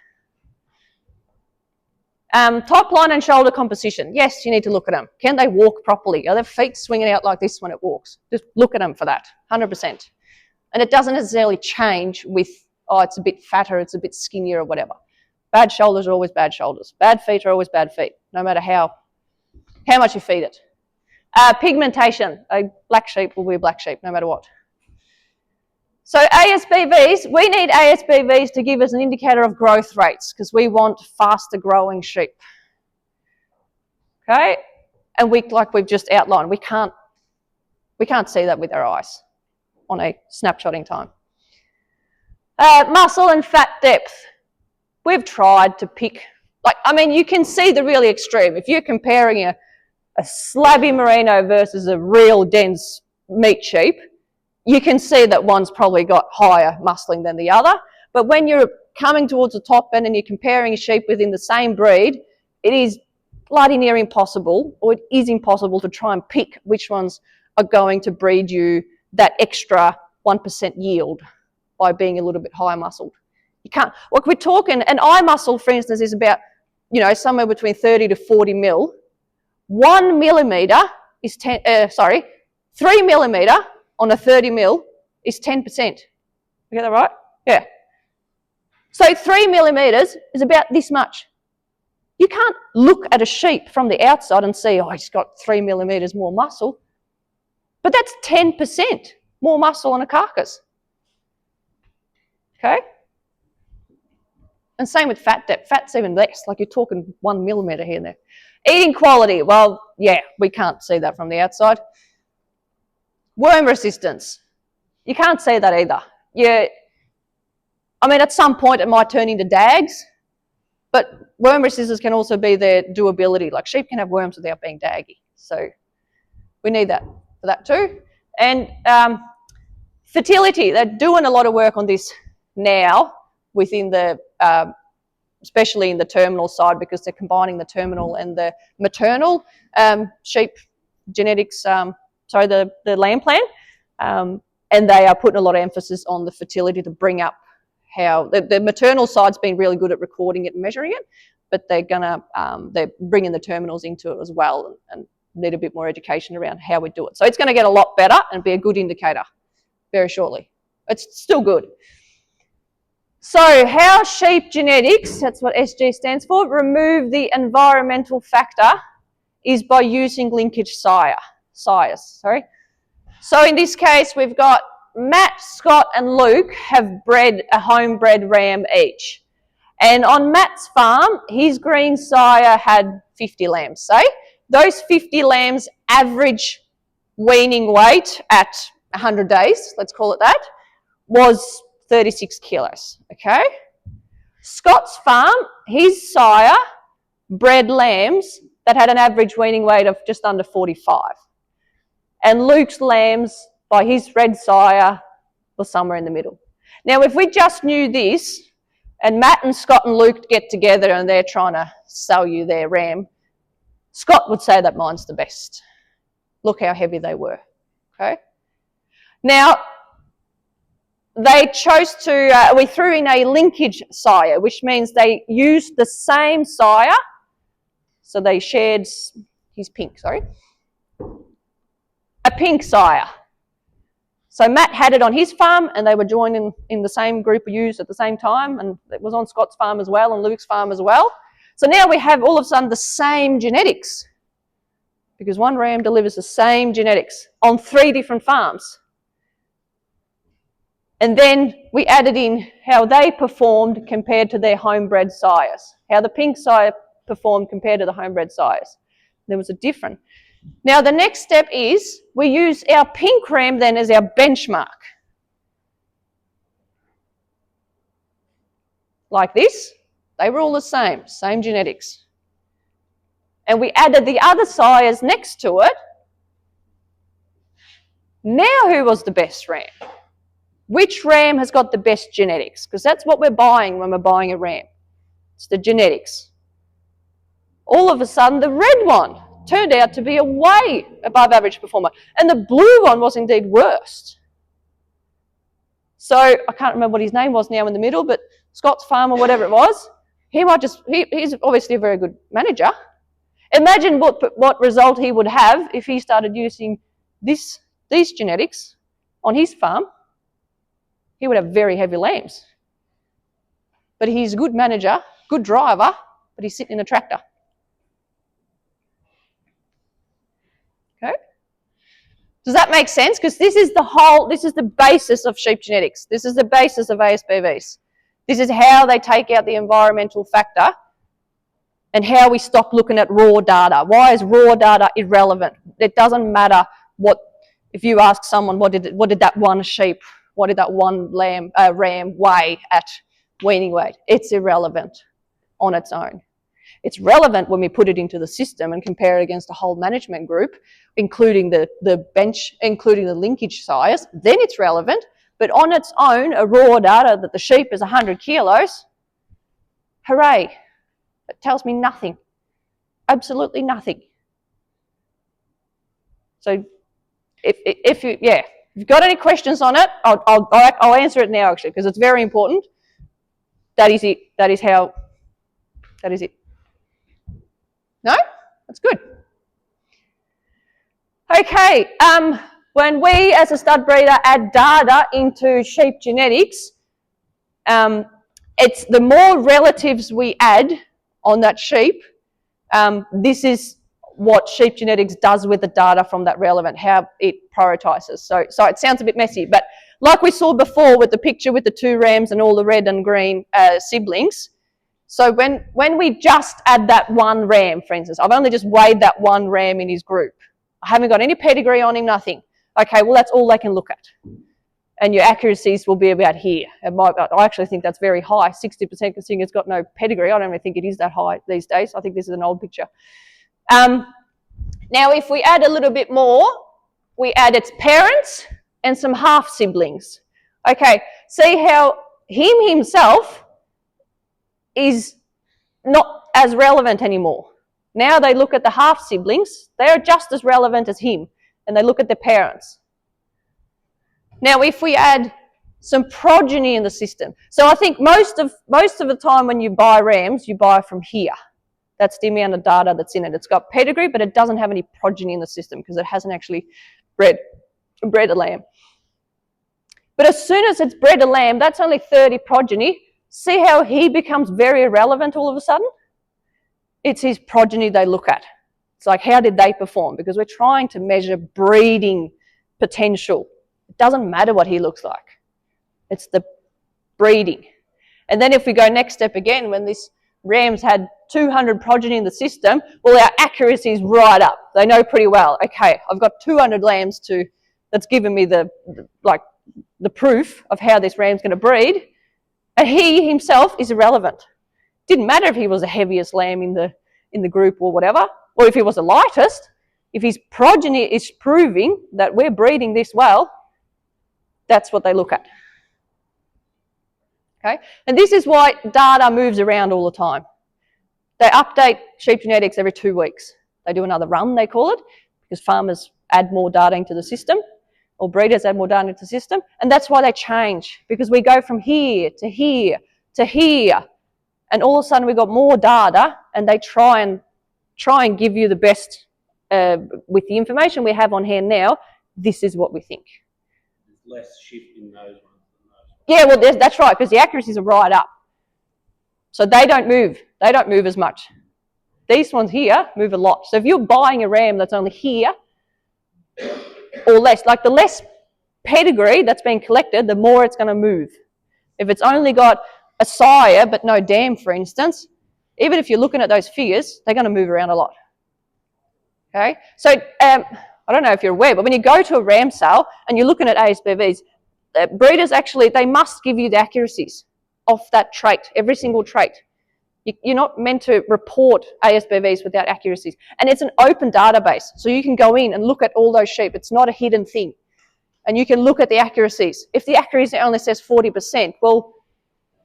Top line and shoulder composition. Yes, you need to look at them. Can they walk properly? Are their feet swinging out like this when it walks? Just look at them for that, 100%. And it doesn't necessarily change with, oh, it's a bit fatter, it's a bit skinnier or whatever. Bad shoulders are always bad shoulders. Bad feet are always bad feet, no matter how much you feed it. Pigmentation. A black sheep will be a black sheep, no matter what. So ASBVs, we need ASBVs to give us an indicator of growth rates, because we want faster growing sheep. Okay? And like we've just outlined, we can't see that with our eyes on a snapshot in time. Muscle and fat depth. We've tried to pick, you can see the really extreme. If you're comparing a slabby merino versus a real dense meat sheep, you can see that one's probably got higher muscling than the other. But when you're coming towards the top end and you're comparing a sheep within the same breed, it is bloody near impossible, or it is impossible to try and pick which ones are going to breed you that extra 1% yield by being a little bit higher muscled. You can't, like we're talking, an eye muscle, for instance, is about, somewhere between 30 to 40 mil. 1 millimetre is 3 millimetre on a 30 mil is 10%. You get that right? Yeah. So 3 millimetres is about this much. You can't look at a sheep from the outside and see, oh, he's got 3 millimetres more muscle. But that's 10% more muscle on a carcass. Okay? And same with fat depth. Fat's even less, like you're talking 1 millimetre here and there. Eating quality, well, yeah, we can't see that from the outside. Worm resistance. You can't see that either. At some point it might turn into dags, but worm resistance can also be their doability. Like sheep can have worms without being daggy. So we need that for that too. And fertility, they're doing a lot of work on this now within the, especially in the terminal side, because they're combining the terminal and the maternal sheep genetics, the lamb plan. And they are putting a lot of emphasis on the fertility to bring up how the maternal side's been really good at recording it and measuring it, but they're bringing the terminals into it as well and need a bit more education around how we do it. So it's going to get a lot better and be a good indicator very shortly. It's still good. So how sheep genetics, that's what SG stands for, remove the environmental factor is by using linkage sires. So in this case, we've got Matt, Scott and Luke have bred a homebred ram each. And on Matt's farm, his green sire had 50 lambs, say. Those 50 lambs' average weaning weight at 100 days, let's call it that, was 36 kilos, okay? Scott's farm, his sire bred lambs that had an average weaning weight of just under 45. And Luke's lambs, by his red sire, was somewhere in the middle. Now, if we just knew this, and Matt and Scott and Luke get together and they're trying to sell you their ram, Scott would say that mine's the best. Look how heavy they were, okay? Now, they chose to, we threw in a linkage sire, which means they used the same sire. So they shared, he's pink, sorry. A pink sire. So Matt had it on his farm and they were joined in the same group of ewes at the same time, and it was on Scott's farm as well and Luke's farm as well. So now we have all of a sudden the same genetics, because one ram delivers the same genetics on 3 different farms. And then we added in how they performed compared to their homebred sires, how the pink sire performed compared to the homebred sires. There was a difference. Now the next step is we use our pink ram then as our benchmark. Like this, they were all the same genetics. And we added the other sires next to it. Now who was the best ram? Which ram has got the best genetics? Because that's what we're buying when we're buying a ram. It's the genetics. All of a sudden, the red one turned out to be a way above average performer. And the blue one was indeed worst. So I can't remember what his name was now in the middle, but Scott's farm or whatever it was, he's obviously a very good manager. Imagine what result he would have if he started using these genetics on his farm. He would have very heavy lambs. But he's a good manager, good driver, but he's sitting in a tractor. Okay? Does that make sense? Because this is the basis of sheep genetics. This is the basis of ASBVs. This is how they take out the environmental factor and how we stop looking at raw data. Why is raw data irrelevant? It doesn't matter if you ask someone, what did that one sheep, what did that one ram weigh at weaning weight? It's irrelevant on its own. It's relevant when we put it into the system and compare it against a whole management group, including the linkage sires. Then it's relevant. But on its own, a raw data that the sheep is 100 kilos, hooray. It tells me nothing. Absolutely nothing. So if you've got any questions on it, I'll answer it now actually, because it's very important. That is it. That is it. No? That's good. Okay, when we as a stud breeder add data into sheep genetics, it's the more relatives we add on that sheep, this is what sheep genetics does with the data from that relevant, how it prioritizes. So it sounds a bit messy, but like we saw before with the picture with the 2 rams and all the red and green siblings, so when we just add that one ram, for instance, I've only just weighed that one ram in his group. I haven't got any pedigree on him, nothing. Okay, well, that's all they can look at. And your accuracies will be about here. I actually think that's very high, 60%, considering it's got no pedigree. I don't even think it is that high these days. I think this is an old picture. Now, if we add a little bit more, we add its parents and some half siblings. Okay, see how himself is not as relevant anymore. Now they look at the half siblings. They are just as relevant as him, and they look at their parents. Now, if we add some progeny in the system, so I think most of the time when you buy rams, you buy from here. That's the amount of data that's in it. It's got pedigree, but it doesn't have any progeny in the system because it hasn't actually bred a lamb. But as soon as it's bred a lamb, that's only 30 progeny. See how he becomes very irrelevant all of a sudden? It's his progeny they look at. It's like, how did they perform? Because we're trying to measure breeding potential. It doesn't matter what he looks like. It's the breeding. And then if we go next step again, when this ram's had 200 progeny in the system, well, our accuracy is right up. They know pretty well, okay, I've got 200 lambs that's given me the proof of how this ram's going to breed, and he himself is irrelevant. Didn't matter if he was the heaviest lamb in the group or whatever, or if he was the lightest. If his progeny is proving that we're breeding this well, that's what they look at. Okay, and this is why data moves around all the time. They update sheep genetics every 2 weeks. They do another run, they call it, because farmers add more data into the system, or breeders add more data into the system, and that's why they change, because we go from here to here to here, and all of a sudden we've got more data, and they try and give you the best with the information we have on hand now. This is what we think. There's less shift in those ones. Yeah, well, that's right, because the accuracies are right up. So they don't move. They don't move as much. These ones here move a lot. So if you're buying a ram that's only here or less, like the less pedigree that's being collected, the more it's going to move. If it's only got a sire but no dam, for instance, even if you're looking at those figures, they're going to move around a lot. Okay? So I don't know if you're aware, but when you go to a ram sale and you're looking at ASBVs, breeders actually, they must give you the accuracies of that trait, every single trait. You're not meant to report ASBVs without accuracies. And it's an open database, so you can go in and look at all those sheep. It's not a hidden thing. And you can look at the accuracies. If the accuracy only says 40%, well,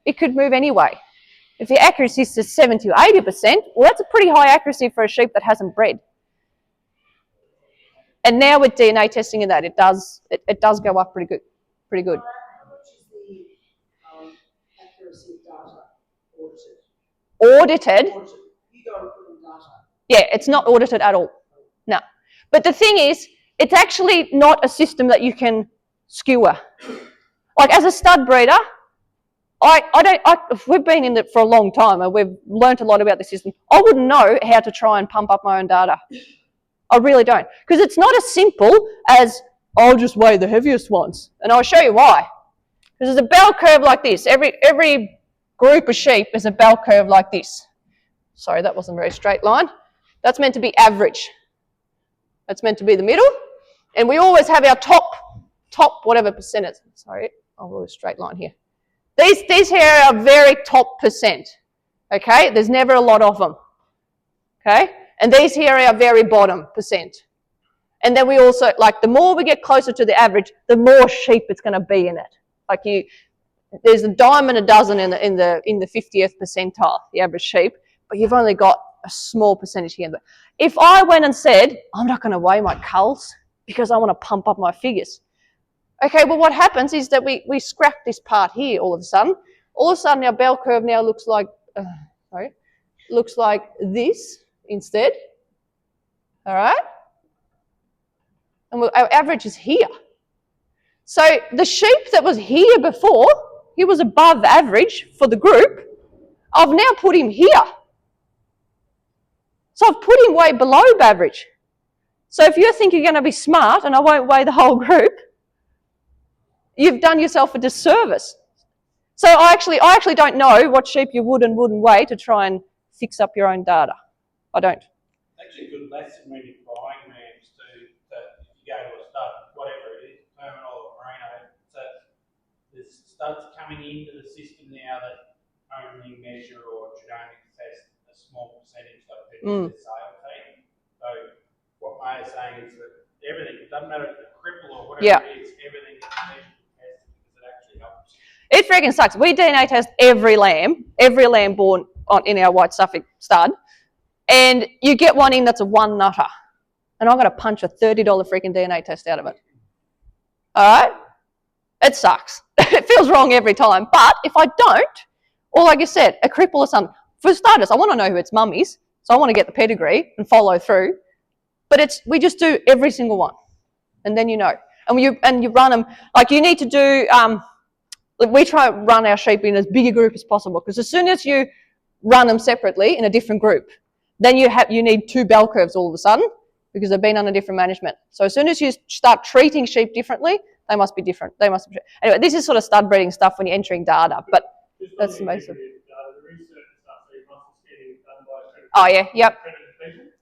it could move anyway. If the accuracy says 70 or 80%, well, that's a pretty high accuracy for a sheep that hasn't bred. And now with DNA testing and that, it does go up pretty good. Pretty good. How much is the accuracy of data audited? Audited? You go and put in data. Yeah, it's not audited at all. No. But the thing is, it's actually not a system that you can skewer. Like as a stud breeder, we've been in it for a long time and we've learnt a lot about the system. I wouldn't know how to try and pump up my own data. I really don't. Because it's not as simple as, I'll just weigh the heaviest ones. And I'll show you why. Because there's a bell curve like this. Every group of sheep is a bell curve like this. Sorry, that wasn't a very straight line. That's meant to be average. That's meant to be the middle. And we always have our top whatever percentage. Sorry, I'll do a straight line here. These here are very top percent. Okay, there's never a lot of them. Okay, and these here are very bottom percent. And then we also, like, the more we get closer to the average, the more sheep it's going to be in it. Like there's a dime and a dozen in the 50th percentile, the average sheep, but you've only got a small percentage here. If I went and said, I'm not going to weigh my culls because I want to pump up my figures. Okay, well, what happens is that we scrap this part here all of a sudden. All of a sudden, our bell curve now looks like this instead. All right? And our average is here. So the sheep that was here before, he was above average for the group. I've now put him here. So I've put him way below average. So if you think you're going to be smart and I won't weigh the whole group, you've done yourself a disservice. So I actually don't know what sheep you would and wouldn't weigh to try and fix up your own data. I don't. It's actually a good lesson when you're buying rams that if you go to a stud, whatever it is, terminal or merino, there's studs coming into the system now that only measure or genomic test a small percentage of the sale team. So what Maja's saying is that everything, it doesn't matter if it's a cripple or whatever it is, everything is measured and tested because it actually helps. It freaking sucks. We DNA test every lamb born in our white Suffolk stud, and you get one in that's a one nutter, and I'm going to punch a $30 freaking DNA test out of it. All right? It sucks. It feels wrong every time. But if I don't, or like I said, a cripple or something, for starters, I want to know who its mum is. So I want to get the pedigree and follow through. But we just do every single one. And then you know. And you run them, like you need to do, we try to run our sheep in as big a group as possible, because as soon as you run them separately in a different group, then you need 2 bell curves all of a sudden, because they've been under different management. So as soon as you start treating sheep differently, they must be different. Anyway, this is sort of stud breeding stuff when you're entering data, but that's the most of it. Oh yeah, yep.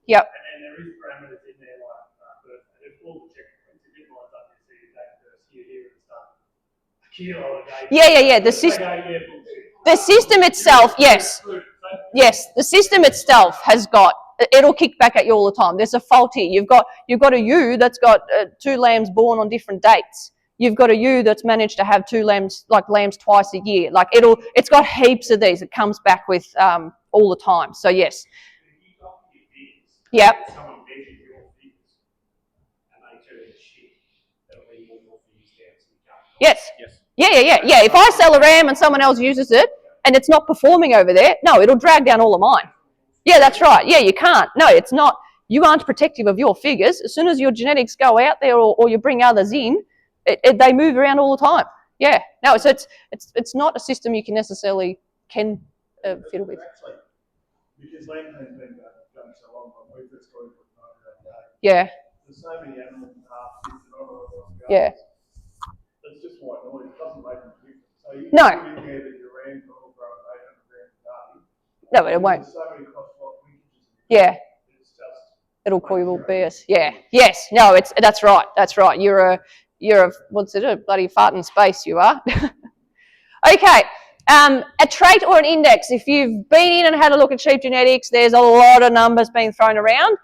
Yep. And then there is parameters in there like if all the checkpoints, if it lines up, you see that first here and stuff. Kilo a day. Yeah. The system itself, yes. Yes, the system itself has got, it'll kick back at you all the time. There's a fault here. You've got a ewe that's got 2 lambs born on different dates. You've got a ewe that's managed to have 2 lambs, like lambs twice a year. Like it's got heaps of these. It comes back with all the time. So yes. Yep. Someone measures your figures and they turn the shit. That'll leave all your figures down so you can't. Yes. Yeah. If I sell a ram and someone else uses it and it's not performing over there, no, it'll drag down all of mine. Yeah, that's right. Yeah, you can't. No, it's not. You aren't protective of your figures. As soon as your genetics go out there or you bring others in, they move around all the time. Yeah. No, so it's not a system you can necessarily fiddle with. Actually, because land has been going so long, we've just got to put Yeah. There's so many animals and half and not all of us. Yeah. It's just white noise. It doesn't make a difference. So you No. can put in there that your rams are all growing 800 grams a day. No, but it won't. There's so many cross-block linkages. Yeah. It's just. It'll call you all BS. Yeah. Yes. No, that's right. That's right. You're a what's it? A bloody fart in space. You are. Okay. A trait or an index. If you've been in and had a look at sheep genetics, there's a lot of numbers being thrown around.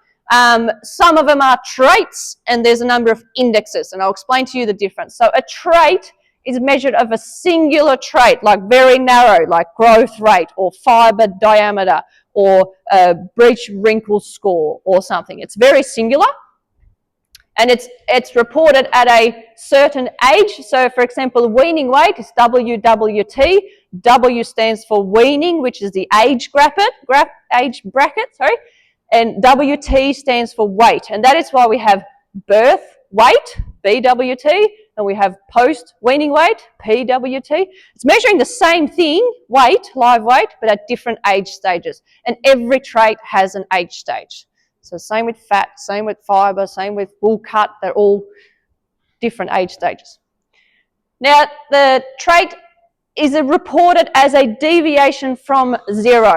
Some of them are traits, and there's a number of indexes, and I'll explain to you the difference. So a trait is measured of a singular trait, like very narrow, like growth rate or fibre diameter or breech wrinkle score or something. It's very singular, and it's reported at a certain age. So, for example, weaning weight is WWT. W stands for weaning, which is the age bracket, and WT stands for weight, and that is why we have birth weight, BWT, and we have post-weaning weight, PWT. It's measuring the same thing, weight, live weight, but at different age stages. And every trait has an age stage. So same with fat, same with fibre, same with wool cut, they're all different age stages. Now, the trait is reported as a deviation from 0.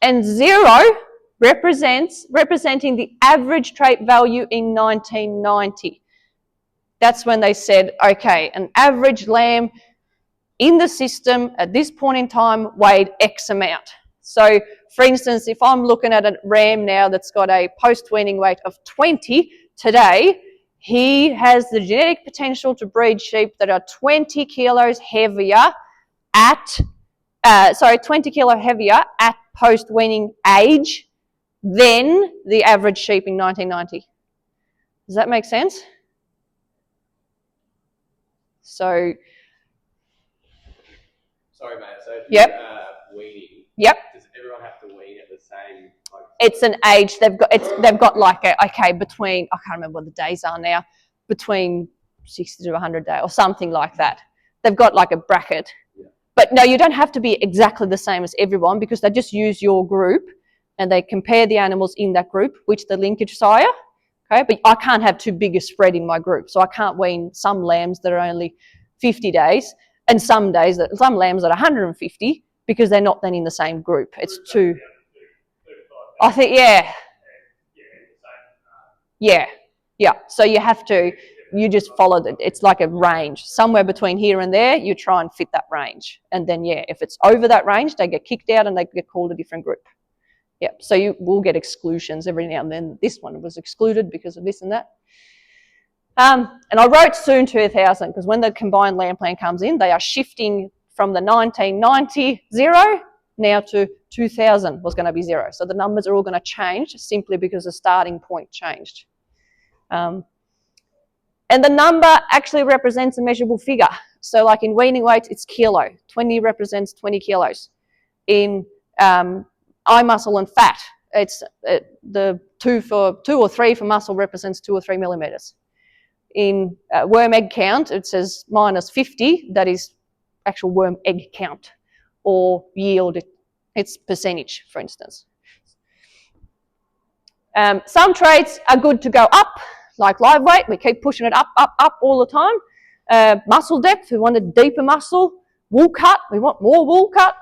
And 0 representing the average trait value in 1990. That's when they said, okay, an average lamb in the system at this point in time weighed X amount. So, for instance, if I'm looking at a ram now that's got a post-weaning weight of 20 today, he has the genetic potential to breed sheep that are 20 kilos heavier at 20 kilo heavier at post-weaning age than the average sheep in 1990. Does that make sense? So, sorry, mate. So, if yep. Weaning. Yep. Does everyone have to wean at the same? It's an age. They've got like between, I can't remember what the days are now, between 60 to 100 days or something like that. They've got like a bracket. Yeah. But no, you don't have to be exactly the same as everyone, because they just use your group and they compare the animals in that group, which the linkage sire. Okay, but I can't have too big a spread in my group, so I can't wean some lambs that are only 50 days and some lambs that are 150, because they're not then in the same group. It's too. I think yeah. So you just follow it. It's like a range somewhere between here and there. You try and fit that range, and then if it's over that range, they get kicked out and they get called a different group. Yeah, so you will get exclusions every now and then. This one was excluded because of this and that. And I wrote soon 2000, because when the combined land plan comes in, they are shifting from the 1990 0 now to 2000 was going to be 0. So the numbers are all going to change simply because the starting point changed. And the number actually represents a measurable figure. So like in weaning weight, it's kilo. 20 represents 20 kilos. In eye muscle and fat, it's the 2 or 3 for muscle represents 2 or 3 millimeters. In worm egg count, it says minus 50, that is actual worm egg count, or yield, it's percentage, for instance. Some traits are good to go up, like live weight, we keep pushing it up, up, up all the time. Muscle depth, we want a deeper muscle. Wool cut, we want more wool cut.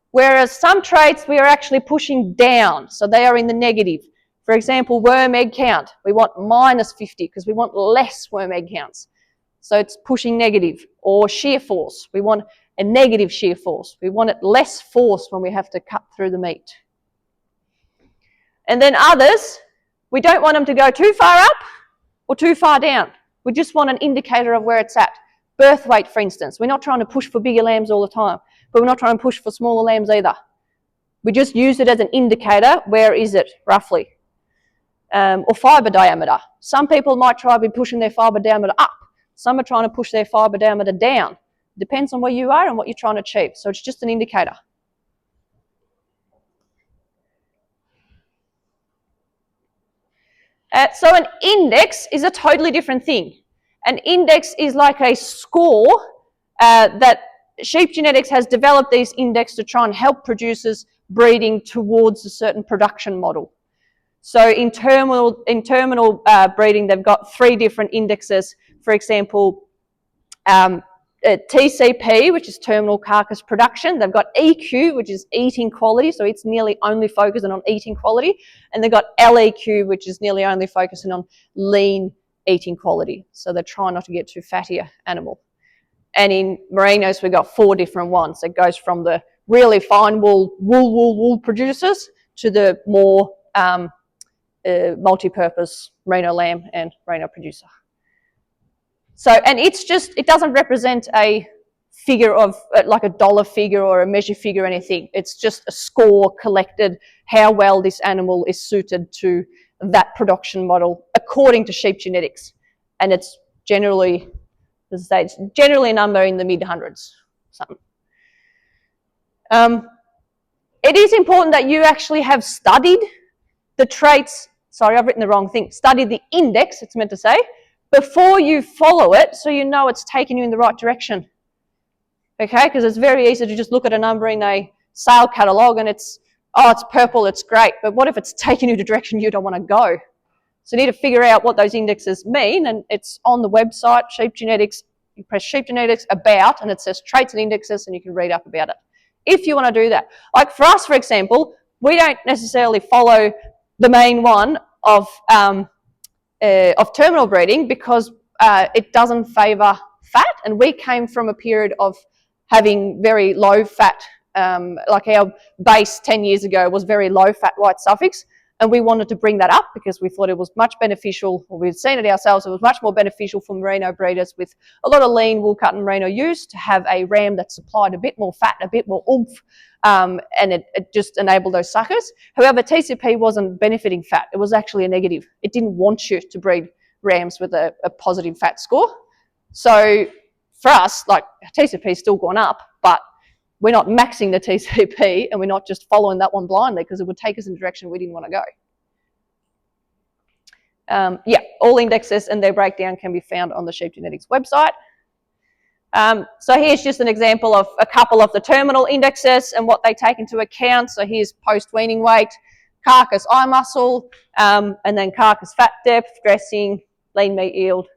Whereas some traits we are actually pushing down, so they are in the negative. For example, worm egg count, we want minus 50 because we want less worm egg counts. So it's pushing negative. Or shear force, we want a negative shear force. We want it less force when we have to cut through the meat. And then others, we don't want them to go too far up or too far down. We just want an indicator of where it's at. Birth weight, for instance. We're not trying to push for bigger lambs all the time, but we're not trying to push for smaller lambs either. We just use it as an indicator. Where is it, roughly? Or fibre diameter. Some people might try to be pushing their fibre diameter up. Some are trying to push their fibre diameter down. Depends on where you are and what you're trying to achieve. So it's just an indicator. So an index is a totally different thing. An index is like a score that sheep genetics has developed these index to try and help producers breeding towards a certain production model. So in terminal breeding, they've got 3 different indexes. For example, TCP, which is terminal carcass production. They've got EQ, which is eating quality, so it's nearly only focusing on eating quality. And they've got LEQ, which is nearly only focusing on lean eating quality. So they're trying not to get too fatty animal. And in merinos, we've got 4 different ones. It goes from the really fine wool producers to the more multi-purpose merino lamb and merino producer. So, and it's just, it doesn't represent a figure of, like a dollar figure or a measure figure or anything. It's just a score collected how well this animal is suited to that production model according to sheep genetics. And it's generally, as I say, it's generally a number in the mid-hundreds. Something. It is important that you actually have studied the traits, sorry, I've written the wrong thing, studied the index, it's meant to say, before you follow it, so you know it's taking you in the right direction. Okay, because it's very easy to just look at a number in a sale catalogue and it's, oh, it's purple, it's great, but what if it's taking you to a direction you don't want to go? So you need to figure out what those indexes mean, and it's on the website, Sheep Genetics. You press Sheep Genetics About, and it says Traits and Indexes, and you can read up about it, if you want to do that. Like for us, for example, we don't necessarily follow the main one of terminal breeding because it doesn't favour fat, and we came from a period of having very low fat, like our base 10 years ago was very low fat white Suffolks, and we wanted to bring that up because we thought it was much beneficial, or we'd seen it ourselves, it was much more beneficial for merino breeders with a lot of lean wool cut and merino use to have a ram that supplied a bit more fat, a bit more oomph, and it just enabled those suckers. However, TCP wasn't benefiting fat, it was actually a negative. It didn't want you to breed rams with a positive fat score. So for us, like TCP's still gone up, but we're not maxing the TCP and we're not just following that one blindly because it would take us in a direction we didn't want to go. Yeah, all indexes and their breakdown can be found on the Sheep Genetics website. So here's just an example of a couple of the terminal indexes and what they take into account. So here's post-weaning weight, carcass eye muscle, and then carcass fat depth, dressing, lean meat yield,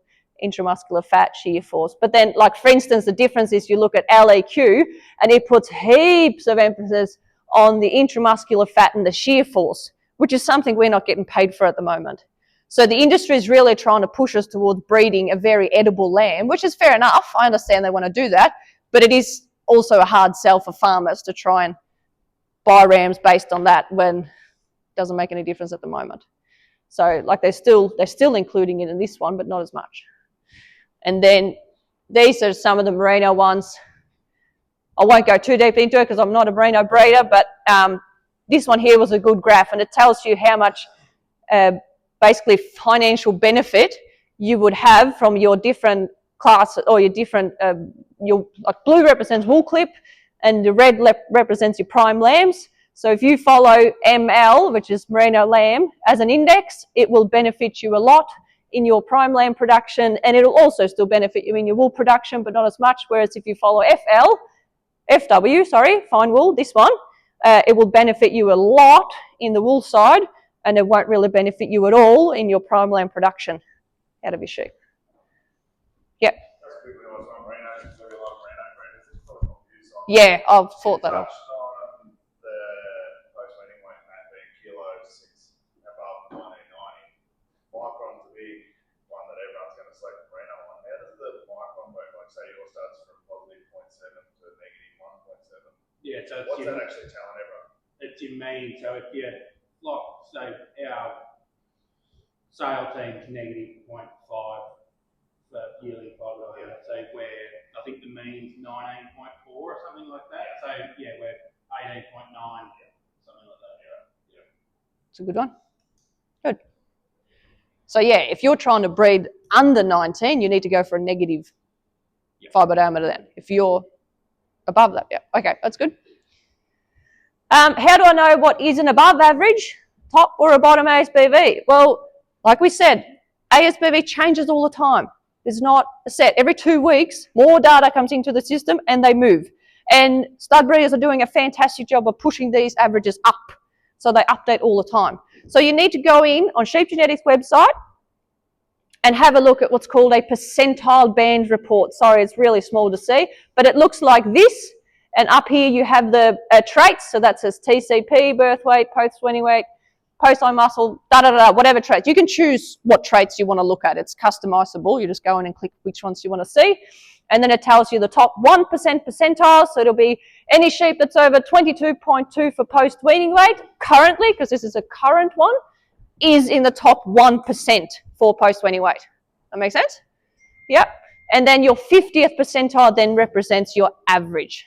intramuscular fat, shear force. But then, like for instance, the difference is you look at LEQ and it puts heaps of emphasis on the intramuscular fat and the shear force, which is something we're not getting paid for at the moment. So the industry is really trying to push us towards breeding a very edible lamb, which is fair enough. I understand they want to do that, but it is also a hard sell for farmers to try and buy rams based on that when it doesn't make any difference at the moment. So like they're still including it in this one, but not as much. And then these are some of the merino ones. I won't go too deep into it because I'm not a merino breeder, but this one here was a good graph, and it tells you how much basically financial benefit you would have from your different classes or your different, like blue represents wool clip and the red represents your prime lambs. So if you follow ML, which is merino lamb, as an index, it will benefit you a lot in your prime lamb production, and it'll also still benefit you in your wool production, but not as much. Whereas if you follow FW, fine wool, this one, it will benefit you a lot in the wool side, and it won't really benefit you at all in your prime lamb production out of your sheep. Yep. That's quickly what's on merino, because there'll be a lot of merino breeders. It's probably confused on. Yeah, I've thought that up. Touched on the post-wedding weight mat being kilos, it's above 1990. Micron's a big one that everyone's going to select the merino on. How does the micron work? Like, say yours starts from positive 0.7 to negative 1.7. Yeah, so What's that actually telling everyone? it's your mean. So if you like, so our sale team's negative 0.5 for yearly fibre. So we're, I think the mean's 19.4 or something like that. So yeah, we're 18.9, something like that. Yeah. It's a good one. Good. So yeah, if you're trying to breed under 19, you need to go for a negative fibre diameter then. If you're above that, yeah. Okay, that's good. How do I know what is an above average, top or a bottom ASBV? Well, like we said, ASBV changes all the time. It's not a set. Every 2 weeks, more data comes into the system and they move. And stud breeders are doing a fantastic job of pushing these averages up. So they update all the time. So you need to go in on Sheep Genetics website and have a look at what's called a percentile band report. Sorry, it's really small to see, but it looks like this. And up here you have the traits. So that says TCP, birth weight, post-weaning weight, post-eye muscle, whatever traits. You can choose what traits you want to look at. It's customizable. You just go in and click which ones you want to see. And then it tells you the top 1% percentile. So it'll be any sheep that's over 22.2 for post-weaning weight currently, because this is a current one, is in the top 1% for post-weaning weight. That makes sense? Yep. And then your 50th percentile then represents your average.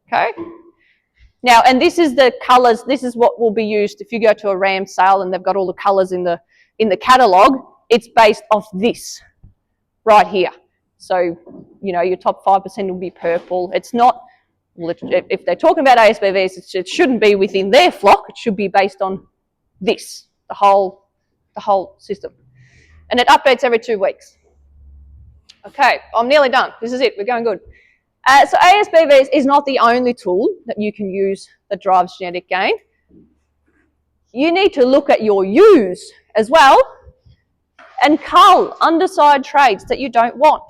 Okay? Now, and this is the colours, this is what will be used if you go to a ram sale and they've got all the colours in the catalogue. It's based off this right here. So, you know, your top 5% will be purple. It's not, if they're talking about ASBVs, it shouldn't be within their flock. It should be based on this, the whole system. And it updates every 2 weeks. Okay, I'm nearly done. This is it. We're going good. So ASBVs is not the only tool that you can use that drives genetic gain. You need to look at your ewes as well and cull underside traits that you don't want.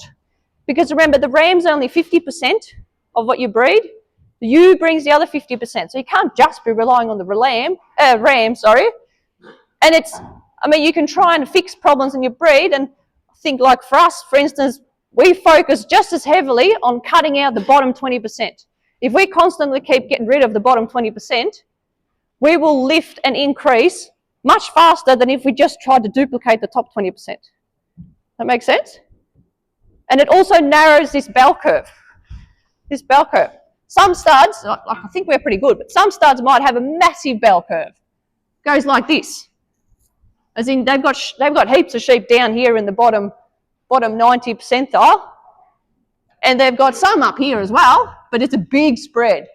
Because remember, the ram's only 50% of what you breed. The ewe brings the other 50%. So you can't just be relying on the ram. And it's, I mean, you can try and fix problems in your breed. And I think like for us, for instance, we focus just as heavily on cutting out the bottom 20%. If we constantly keep getting rid of the bottom 20%, we will lift and increase much faster than if we just tried to duplicate the top 20%. That makes sense? And it also narrows this bell curve. This bell curve. Some studs, I think we're pretty good, but some studs might have a massive bell curve. It goes like this. As in, they've got heaps of sheep down here in the bottom 90 percentile, and they've got some up here as well, but it's a big spread.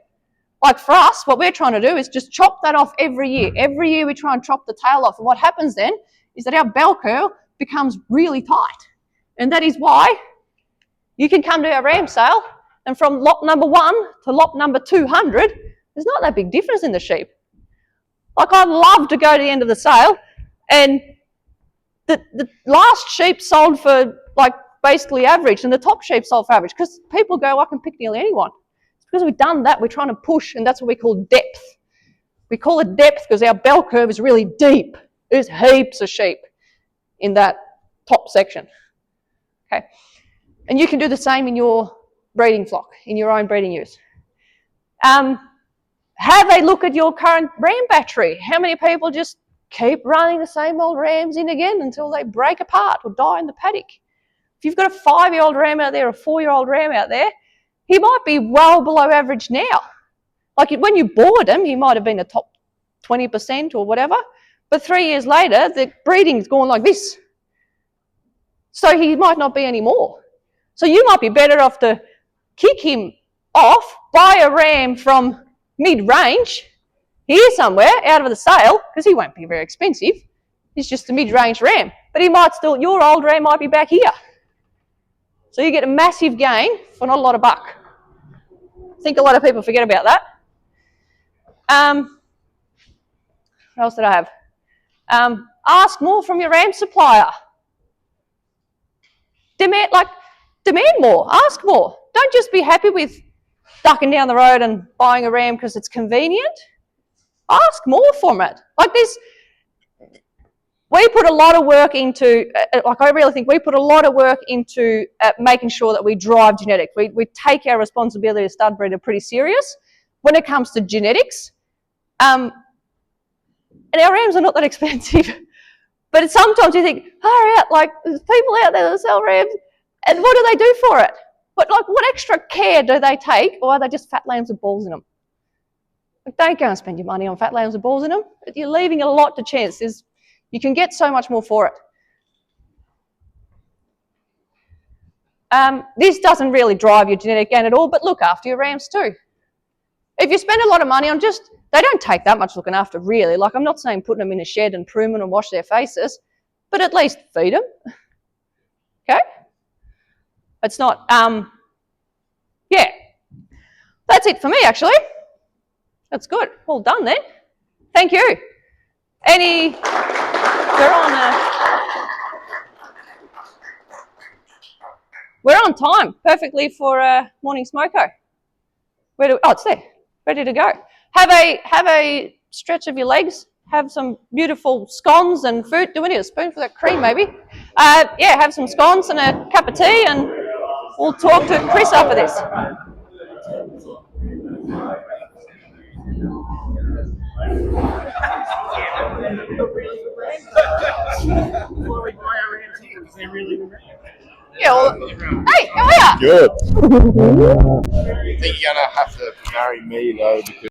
Like for us, what we're trying to do is just chop that off every year. Every year we try and chop the tail off, and what happens then is that our bell curve becomes really tight. And that is why you can come to our ram sale, and from lot number 1 to lot number 200, there's not that big difference in the sheep. Like I'd love to go to the end of the sale, and the last sheep sold for like basically average, and the top sheep sold for average, because people go, I can pick nearly anyone. It's because we've done that, we're trying to push, and that's what we call depth. We call it depth because our bell curve is really deep. There's heaps of sheep in that top section. Okay, and you can do the same in your breeding flock, in your own breeding ewes. Have a look at your current ram battery. How many people just keep running the same old rams in again until they break apart or die in the paddock? If you've got a 5-year-old ram out there, a 4-year-old ram out there, he might be well below average now. Like when you bought him, he might have been a top 20% or whatever, but 3 years later, the breeding's gone like this. So he might not be anymore. So you might be better off to kick him off, buy a ram from mid-range, here somewhere, out of the sale, because he won't be very expensive. He's just a mid-range ram. But he might still, your old ram might be back here. So you get a massive gain for not a lot of buck. I think a lot of people forget about that. What else did I have? Ask more from your ram supplier. Demand more, ask more. Don't just be happy with ducking down the road and buying a ram because it's convenient. Ask more from it. Like this, we put a lot of work into, I really think we put a lot of work into making sure that we drive genetics. We take our responsibility as stud breeder pretty serious when it comes to genetics. And our rams are not that expensive. But sometimes you think, hurry up, like there's people out there that sell rams, and what do they do for it? But like, what extra care do they take, or are they just fat lambs with balls in them? Like, don't go and spend your money on fat lambs with balls in them. You're leaving a lot to chance. You can get so much more for it. This doesn't really drive your genetic gain at all, but look after your rams too. If you spend a lot of money on they don't take that much looking after really. Like, I'm not saying putting them in a shed and prune them and wash their faces, but at least feed them. Okay? It's not, yeah. That's it for me, actually. That's good. All done then. Thank you. We're on time, perfectly for morning smoko. It's there, ready to go. Have a stretch of your legs. Have some beautiful scones and fruit. Do we need a spoon for that cream, maybe? Yeah, have some scones and a cup of tea, and we'll talk to Chris after this. Yeah, well, hey, how are you? Good. I think you're gonna have to marry me though, because